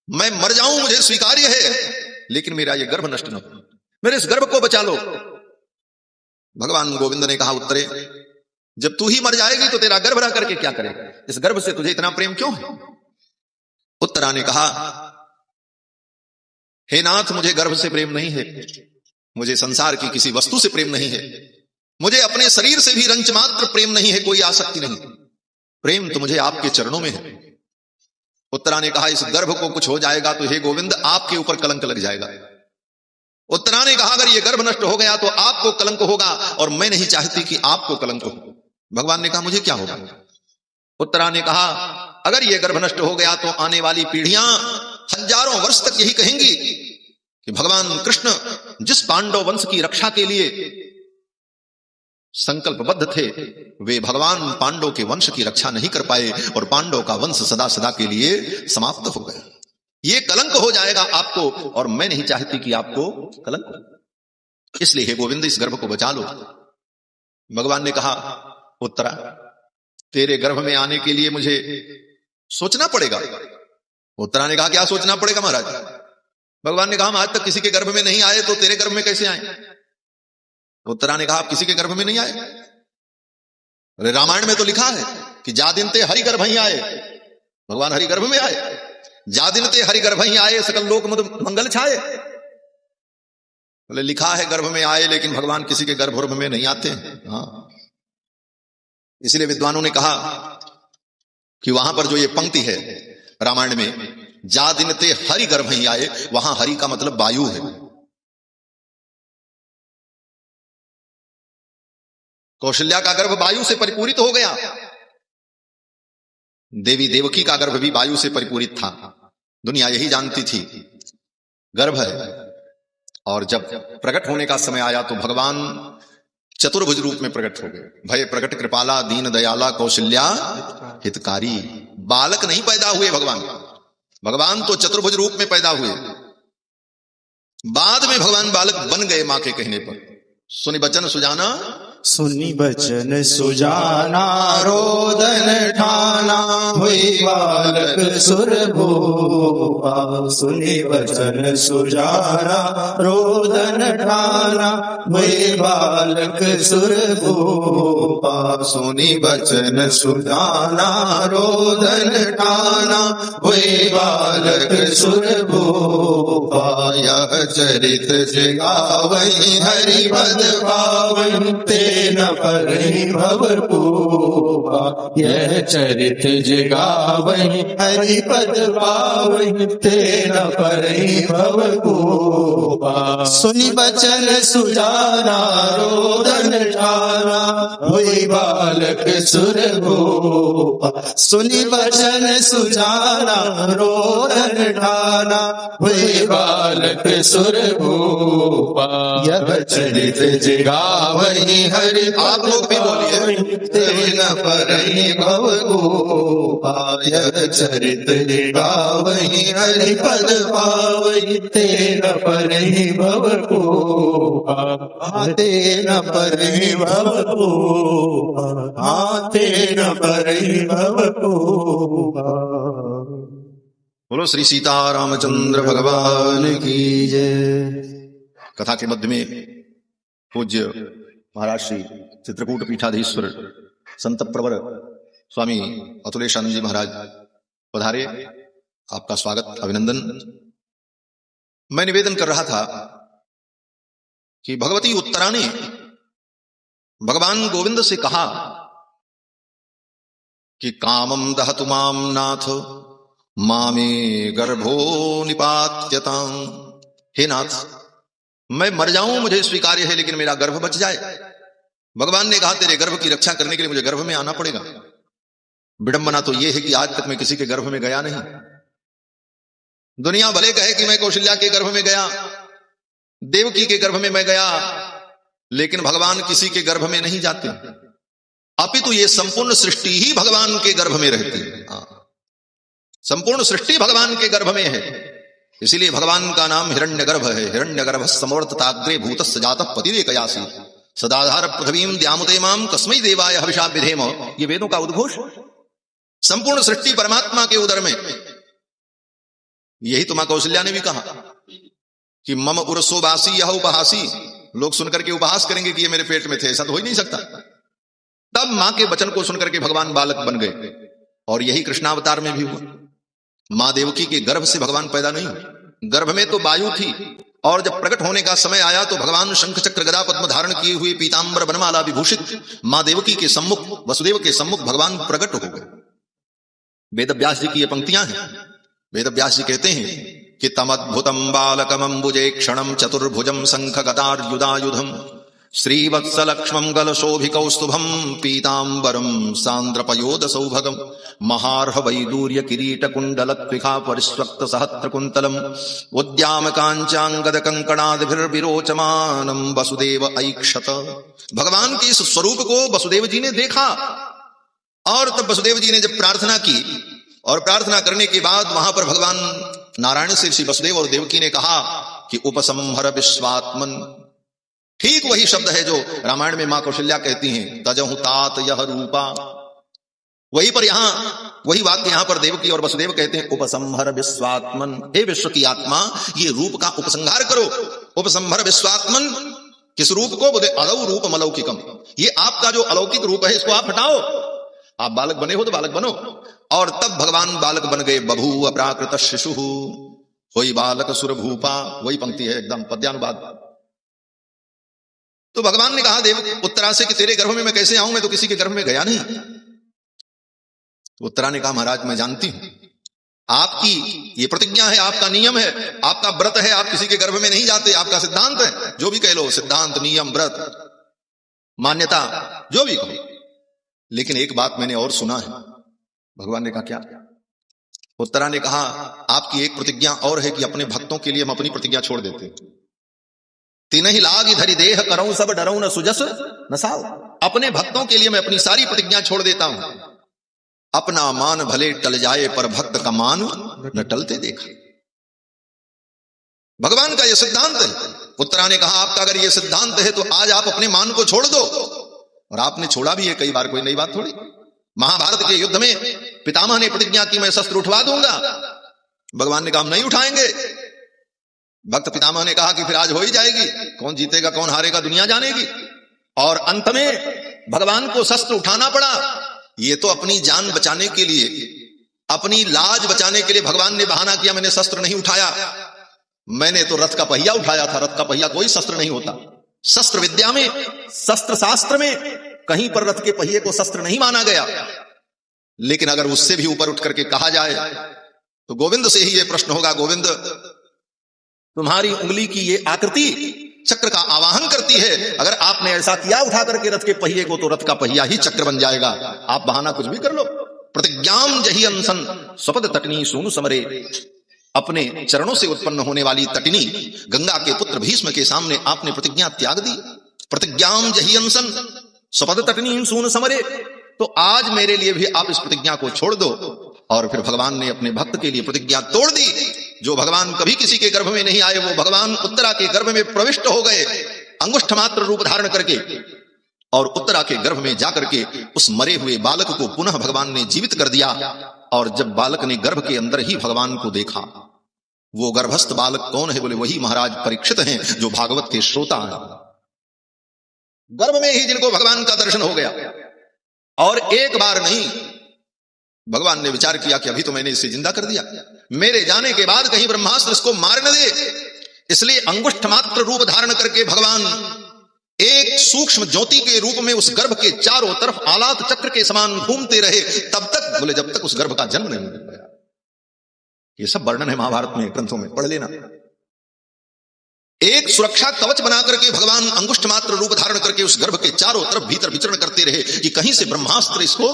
मैं मर जाऊं मुझे स्वीकार्य है, लेकिन मेरा ये गर्भ नष्ट न हो, मेरे इस गर्भ को बचा लो। भगवान गोविंद ने कहा उत्तरे जब तू ही मर जाएगी तो तेरा गर्भ रह करके क्या करेगा, इस गर्भ से तुझे इतना प्रेम क्यों है। उत्तरा ने कहा हे नाथ मुझे गर्भ से प्रेम नहीं है, मुझे संसार की किसी वस्तु से प्रेम नहीं है, मुझे अपने शरीर से भी रंच मात्र प्रेम नहीं है, कोई आसक्ति नहीं, प्रेम तो मुझे आपके चरणों में है। उत्तरा ने कहा इस गर्भ को कुछ हो जाएगा तो हे गोविंद आपके ऊपर कलंक लग जाएगा। उत्तरा ने कहा अगर ये गर्भ नष्ट हो गया तो आपको कलंक होगा और मैं नहीं चाहती कि आपको कलंक हो। भगवान ने कहा मुझे क्या होगा? उत्तरा ने कहा अगर ये गर्भ नष्ट हो गया तो आने वाली पीढ़ियां हजारों वर्ष तक यही कहेंगी कि भगवान कृष्ण जिस पांडव वंश की रक्षा के लिए संकल्पबद्ध थे वे भगवान पांडव के वंश की रक्षा नहीं कर पाए और पांडव का वंश सदा सदा के लिए समाप्त हो गया। ये कलंक हो जाएगा आपको और मैं नहीं चाहती कि आपको कलंक हो, इसलिए हे गोविंद इस गर्भ को बचा लो। भगवान ने कहा उत्तरा तेरे गर्भ में आने के लिए मुझे सोचना पड़ेगा। उत्तरा ने कहा क्या सोचना पड़ेगा महाराज? भगवान ने कहा हम आज तक किसी के गर्भ में नहीं आए तो तेरे गर्भ में कैसे आए? उत्तरा ने कहा आप किसी के गर्भ में नहीं आए? अरे रामायण में तो लिखा है कि जा दिन ते हरि गर्भ ही आए, भगवान हरि गर्भ में आए। जा दिन ते हरि गर्भ ही आए सकल लोक मंगल छाए। बोले लिखा है गर्भ में आए लेकिन भगवान किसी के गर्भ में नहीं आते। हाँ, इसलिए विद्वानों ने कहा कि वहां पर जो ये पंक्ति है रामायण में जा दिन ते हरि गर्भ ही आए, वहां हरि का मतलब वायु है। कौशल्या का गर्भ वायु से परिपूरित हो गया, देवी देवकी का गर्भ भी वायु से परिपूरित था। दुनिया यही जानती थी गर्भ है। और जब प्रकट होने का समय आया तो भगवान चतुर्भुज रूप में प्रकट हो गए। भय प्रकट कृपाला दीन दयाला कौशल्या हितकारी। बालक नहीं पैदा हुए भगवान तो चतुर्भुज रूप में पैदा हुए। बाद में भगवान बालक बन गए मां के कहने पर। सुनि बचन सुजाना, सुनि बचन सुजाना रोदन ठाना हुई बालक सुर भूपा। सुनि बचन सुजाना रोदन ठाना हुई बालक सुर भूपा। सुनि बचन सुजाना रोदन ठाना हुई बालक सुर भूपा। यह चरित जगावई हरि पद पावई तेन परहि भव पूपा। यह चरित जगावई हरि पद पावई तेन परहि भव पूपा। सुनि बचन सुजाना रोदन ठाना हुई बालक सुर भूपा। सुनि बचन सुजाना रोदन ठाना हुई बालक सुर भूपा। यह चरित जगावई हरि आप लोग भी बोलिए तेन परहि भव पूपा। यह चरित जगावई हरि पद पावई तेन परहि भव पूपा। तेन परहि भव पूपा। तेन परहि भव पूपा। बोलो श्री सीतारामचंद्र भगवान की जय। कथा के मध्य में पूज्य महाराज श्री चित्रकूट पीठाधीश्वर संत प्रवर स्वामी अतुलेशानंद जी महाराज पधारे। आपका स्वागत अभिनंदन। मैं निवेदन कर रहा था कि भगवती उत्तरा ने भगवान गोविंद से कहा कि कामम दहतु माम नाथ मामे गर्भो निपात्यतां। हे नाथ मैं मर जाऊं मुझे स्वीकार्य है लेकिन मेरा गर्भ बच जाए। भगवान ने कहा तेरे गर्भ की रक्षा करने के लिए मुझे गर्भ में आना पड़ेगा। विडंबना तो यह है कि आज तक मैं किसी के गर्भ में गया नहीं। दुनिया भले कहे कि मैं कौशल्या के गर्भ में गया, देवकी के गर्भ में मैं गया, लेकिन भगवान किसी के गर्भ में नहीं जाते। अपितु ये संपूर्ण सृष्टि ही भगवान के गर्भ में रहती है। संपूर्ण सृष्टि भगवान के गर्भ में है। इसीलिए भगवान का नाम हिरण्यगर्भ है। हिरण्यगर्भ समवर्तताग्रे भूतस्य जातः पतिरेकयासी सदाधार पृथ्वीं द्यामुते माम कस्मै देवाय हविषा विधेम। ये वेदों का उद्घोष। संपूर्ण सृष्टि परमात्मा के उदर में। यही तो मां कौशल्या ने भी कहा कि मम उरसो बासी यह उपहासी। लोग सुनकर के उपहास करेंगे कि ये मेरे पेट में थे, ऐसा तो हो ही नहीं सकता। तब मां के वचन को सुनकर के भगवान बालक बन गए। और यही कृष्णावतार में भी हुआ। मां देवकी के गर्भ से भगवान पैदा नहीं हुए। गर्भ में तो वायु थी और जब प्रकट होने का समय आया तो भगवान शंख चक्र गदा पद्म धारण किए हुए पीतांबर बनमाला विभूषित मां देवकी के सम्मुख वसुदेव के सम्मुख भगवान प्रकट हो गए। वेद व्यास जी की ये पंक्तियां हैं। वेद व्यास जी कहते हैं कि तमद्भुतम् बालकमम्बुजे क्षणम् चतुर्भुजम् शङ्खगदार्युधायुधम् श्रीवत्सलक्ष्मम् गलशोभिकौस्तुभम् पीताम्बरम् सान्द्रपयोदसौभगम् महार्हवैदूर्य किरीटकुण्डलत्विखा परिस्वक्त सहस्रकुन्तलम् उद्यामकाञ्चाङ्गद कंकणादिभिर्विरोचमानम् वसुदेव ऐक्षत। भगवान के इस स्वरूप को वसुदेव जी ने देखा और तब वसुदेव जी ने जब प्रार्थना की और प्रार्थना करने के बाद वहां पर भगवान नारायण से श्री वसुदेव और देवकी ने कहा कि उपसंहर विश्वात्मन। ठीक वही शब्द है जो रामायण में मां कौशल्या कहती हैं, तजहु तात यह रूपा। वही पर यहां वही वाक्य यहां पर देवकी और वसुदेव कहते हैं, उपसंहर विश्वात्मन, हे विश्व की आत्मा ये रूप का उपसंहार करो। उपसंहर विश्वात्मन, किस रूप को? बोले अलौ रूप अलौकिकम, ये आपका जो अलौकिक रूप है इसको आप हटाओ। आप बालक बने हो तो बालक बनो। और तब भगवान बालक बन गए। बभूव अपराकृत शिशु होई बालक सुरभूपा। वही पंक्ति है एकदम पद्यानुवाद। तो भगवान ने कहा देव उत्तरा से कि तेरे गर्भ में मैं कैसे आऊं, मैं तो किसी के गर्भ में गया नहीं। उत्तरा ने कहा महाराज मैं जानती हूं, आपकी ये प्रतिज्ञा है, आपका नियम है, आपका व्रत है, आप किसी के गर्भ में नहीं जाते, आपका सिद्धांत है, जो भी कह लो, सिद्धांत, नियम, व्रत, मान्यता, जो भी कहो। लेकिन एक बात मैंने और सुना है। भगवान ने कहा क्या? उत्तरा ने कहा आपकी एक प्रतिज्ञा और है कि अपने भक्तों के लिए हम अपनी प्रतिज्ञा छोड़ देते हैं। तीन ही लाग धरि देह करऊं सब डरऊं न सुजस न साव। अपने भक्तों के लिए मैं अपनी सारी प्रतिज्ञा छोड़ देता हूं। अपना मान भले टल जाए पर भक्त का मान न टलते देखा। भगवान का यह सिद्धांत है। उत्तरा ने कहा आपका अगर यह सिद्धांत है तो आज आप अपने मान को छोड़ दो। और आपने छोड़ा भी है कई बार, कोई नई बात थोड़ी। महाभारत के युद्ध में पितामह ने प्रतिज्ञा की मैं शस्त्र उठवा दूंगा। भगवान ने कहा हम नहीं उठाएंगे। भक्त पितामह ने कहा कि फिर आज हो ही जाएगी, कौन जीतेगा कौन हारेगा दुनिया जानेगी। और अंत में भगवान को शस्त्र उठाना पड़ा। ये तो अपनी जान बचाने के लिए, अपनी लाज बचाने के लिए भगवान ने बहाना किया मैंने शस्त्र नहीं उठाया, मैंने तो रथ का पहिया उठाया था। रथ का पहिया कोई शस्त्र नहीं होता। शस्त्र विद्या में, शस्त्र शास्त्र में कहीं पर रथ के पहिए को शस्त्र नहीं माना गया। लेकिन अगर उससे भी ऊपर उठ करके कहा जाए तो गोविंद से ही यह प्रश्न होगा, गोविंद तुम्हारी उंगली की ये आकृति चक्र का आवाहन करती है। अगर आपने ऐसा किया उठा करके रथ के पहिए को तो रथ का पहिया ही चक्र बन जाएगा। आप बहाना कुछ भी कर लो। प्रतिज्ञाम जही अंसन स्वपद तटनी सोनु समरे। अपने चरणों से उत्पन्न होने वाली तटिनी गंगा के पुत्र भीष्म के सामने आपने प्रतिज्ञा त्याग दी। प्रतिज्ञाम जही अंसन स्वपद तटनी सोनु समरे। तो आज मेरे लिए भी आप इस प्रतिज्ञा को छोड़ दो। और फिर भगवान ने अपने भक्त के लिए प्रतिज्ञा तोड़ दी। जो भगवान कभी किसी के गर्भ में नहीं आए वो भगवान उत्तरा के गर्भ में प्रविष्ट हो गए, अंगुष्ठ मात्र रूप धारण करके। और उत्तरा के गर्भ में जाकर के उस मरे हुए बालक को पुनः भगवान ने जीवित कर दिया। और जब बालक ने गर्भ के अंदर ही भगवान को देखा, वो गर्भस्थ बालक कौन है? बोले वही महाराज परीक्षित हैं जो भागवत के श्रोता हैं। गर्भ में ही जिनको भगवान का दर्शन हो गया। और एक बार नहीं, भगवान ने विचार किया कि अभी तो मैंने इसे जिंदा कर दिया, मेरे जाने के बाद कहीं ब्रह्मास्त्र इसको मार न दे। इसलिए अंगुष्ठ मात्र रूप धारण करके भगवान एक सूक्ष्म ज्योति के रूप में उस गर्भ के चारों तरफ आलात चक्र के समान घूमते रहे तब तक, बोले जब तक उस गर्भ का जन्म नहीं हो गया। ये सब वर्णन है महाभारत में, ग्रंथों में पढ़ लेना। एक सुरक्षा कवच बना करके भगवान अंगुष्ठ मात्र रूप धारण करके उस गर्भ के चारों तरफ भीतर विचरण करते रहे कि कहीं से ब्रह्मास्त्र इसको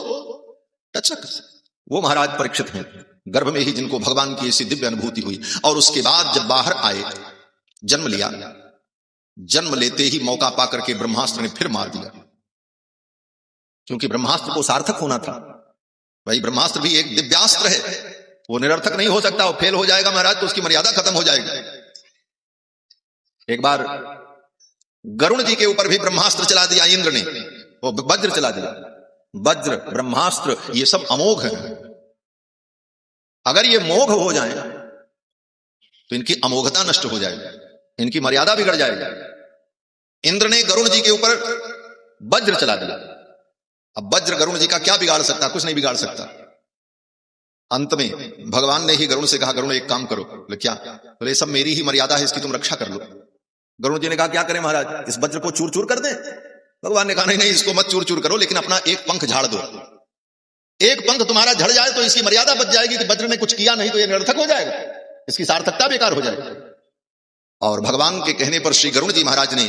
टच न कर सके। वो महाराज परीक्षित हैं, गर्भ में ही जिनको भगवान की ऐसी दिव्य अनुभूति हुई। और उसके बाद जब बाहर आए, जन्म लिया, जन्म लेते ही मौका पाकर के ब्रह्मास्त्र ने फिर मार दिया। क्योंकि ब्रह्मास्त्र को सार्थक होना था। भाई ब्रह्मास्त्र भी एक दिव्यास्त्र है, वो निरर्थक नहीं हो सकता। वो फेल हो जाएगा महाराज तो उसकी मर्यादा खत्म हो जाएगी। एक बार गरुण जी के ऊपर भी ब्रह्मास्त्र चला दिया इंद्र ने, वो वज्र चला दिया। वज्र, ब्रह्मास्त्र, ये सब अमोघ है। अगर ये मोघ हो जाए तो इनकी अमोघता नष्ट हो जाएगी, इनकी मर्यादा बिगड़ जाएगी। इंद्र ने गरुण जी के ऊपर वज्र चला दिया। अब वज्र गरुण जी का क्या बिगाड़ सकता? कुछ नहीं बिगाड़ सकता। अंत में भगवान ने ही गरुण से कहा, गरुण एक काम करो। बोले क्या? बोले सब मेरी ही मर्यादा है, इसकी तुम रक्षा कर लो। गरुण जी ने कहा क्या करें महाराज, इस वज्र को चूर चूर कर दें? भगवान ने कहा नहीं नहीं, इसको मत चूर चूर करो, लेकिन अपना एक पंख झाड़ दो। एक पंख तुम्हारा झड़ जाए तो इसकी मर्यादा बच जाएगी कि वज्र ने कुछ किया नहीं तो यह निरर्थक हो जाएगा। इसकी सार्थकता बेकार हो जाए। और भगवान के कहने पर श्री गरुड़ जी महाराज ने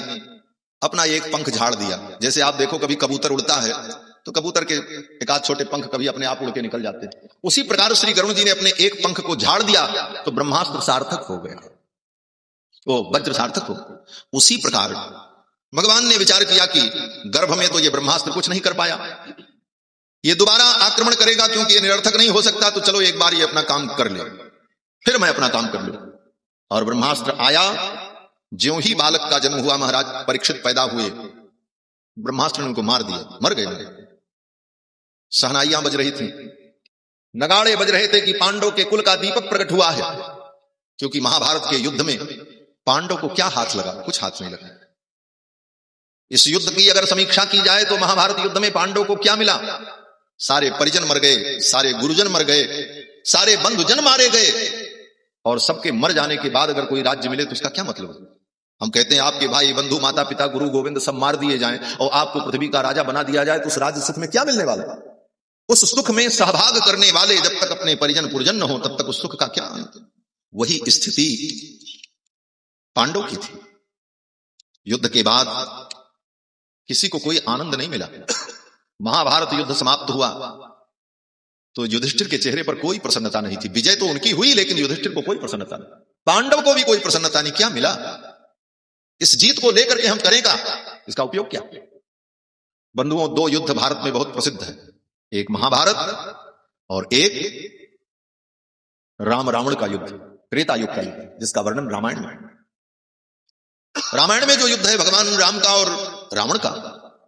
अपना एक पंख झाड़ दिया। जैसे आप देखो कभी कबूतर उड़ता है तो कबूतर के एक आध छोटे पंख कभी अपने आप उड़ के निकल जाते हैं, उसी प्रकार श्री गरुड़ जी ने अपने एक पंख को झाड़ दिया तो ब्रह्मास्त्र सार्थक हो गया, वो वज्र सार्थक हो। उसी प्रकार भगवान ने विचार किया कि गर्भ में तो ये ब्रह्मास्त्र कुछ नहीं कर पाया, ये दोबारा आक्रमण करेगा क्योंकि ये निरर्थक नहीं हो सकता, तो चलो एक बार ये अपना काम कर ले, फिर मैं अपना काम कर लूं। और ब्रह्मास्त्र आया। ज्यों ही बालक का जन्म हुआ महाराज परीक्षित पैदा हुए, ब्रह्मास्त्र ने उनको मार दिया, मर गए। सहनाइयां बज रही थी, नगाड़े बज रहे थे कि पांडव के कुल का दीपक प्रकट हुआ है, क्योंकि महाभारत के युद्ध में पांडव को क्या हाथ लगा, कुछ हाथ नहीं लगा। इस युद्ध की अगर समीक्षा की जाए तो महाभारत युद्ध में पांडव को क्या मिला? सारे परिजन मर गए, सारे गुरुजन मर गए, सारे बंधुजन मारे गए, और सबके मर जाने के बाद अगर कोई राज्य मिले तो उसका क्या मतलब? हम कहते हैं आपके भाई बंधु माता पिता गुरु गोविंद सब मार दिए जाएं और आपको पृथ्वी का राजा बना दिया जाए तो उस राज्य सुख में क्या मिलने वाला? उस सुख में सहभाग करने वाले जब तक अपने परिजन पुरजन न हो तब तक उस सुख का क्या अंत? वही स्थिति पांडव की थी। युद्ध के बाद किसी को कोई आनंद नहीं मिला। महाभारत युद्ध समाप्त हुआ तो युधिष्ठिर के चेहरे पर कोई प्रसन्नता नहीं थी। विजय तो उनकी हुई लेकिन युधिष्ठिर को कोई प्रसन्नता नहीं, पांडव को भी कोई प्रसन्नता नहीं। क्या मिला? इस जीत को लेकर के हम करेगा इसका उपयोग क्या? बंधुओं, दो युद्ध भारत में बहुत प्रसिद्ध है, एक महाभारत और एक राम रावण का युद्ध, त्रेता युग का युद्ध, जिसका वर्णन रामायण में। रामायण में जो युद्ध है भगवान राम का और रावण का,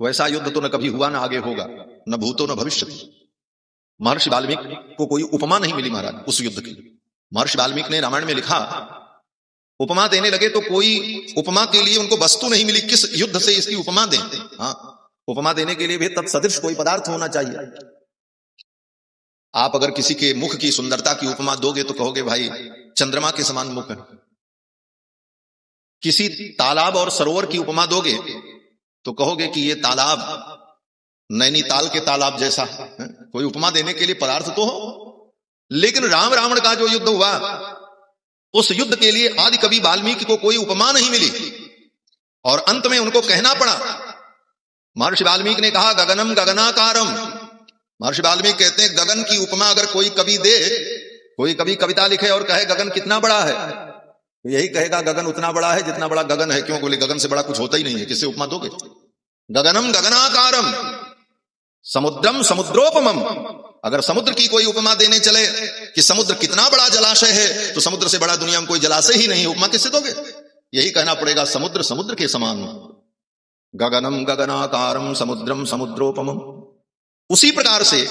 वैसा युद्ध तो न कभी हुआ, न आगे होगा, न भूतो न भविष्य। महर्षि वाल्मीकि को कोई उपमा नहीं मिली महाराज उस युद्ध की। महर्षि वाल्मीकि ने रामायण में लिखा, उपमा देने लगे तो कोई उपमा के लिए उनको वस्तु नहीं मिली, किस युद्ध से इसकी उपमा दें? हाँ, उपमा देने के लिए भी तत्सदृश कोई पदार्थ होना चाहिए। आप अगर किसी के मुख की सुंदरता की उपमा दोगे तो कहोगे भाई चंद्रमा के समान मुख है। किसी तालाब और सरोवर की उपमा दोगे तो कहोगे कि ये तालाब नैनीताल के तालाब जैसा है। कोई उपमा देने के लिए पदार्थ तो हो। लेकिन राम रावण का जो युद्ध हुआ, उस युद्ध के लिए आदि कवि वाल्मीकि को कोई उपमा नहीं मिली और अंत में उनको कहना पड़ा। महर्षि वाल्मीकि ने कहा गगनम गगनाकारम। महर्षि वाल्मीकि कहते हैं गगन की उपमा अगर कोई कवि दे, कोई कवि कविता लिखे और कहे गगन कितना बड़ा है, तो यही कहेगा गगन उतना बड़ा है जितना बड़ा गगन है। क्यों? बोले गगन से बड़ा कुछ होता ही नहीं है, किससे उपमा दोगे? गगनम गगनाकारम समुद्रम समुद्रोपमम। अगर समुद्र की कोई उपमा देने चले कि समुद्र कितना बड़ा जलाशय है, तो समुद्र से बड़ा दुनिया में कोई जलाशय ही नहीं, उपमा किससे दोगे? यही कहना पड़ेगा समुद्र समुद्र के समान। गगनम गगनाकारम समुद्रम समुद्रोपमम। उसी प्रकार से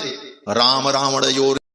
राम रावण योर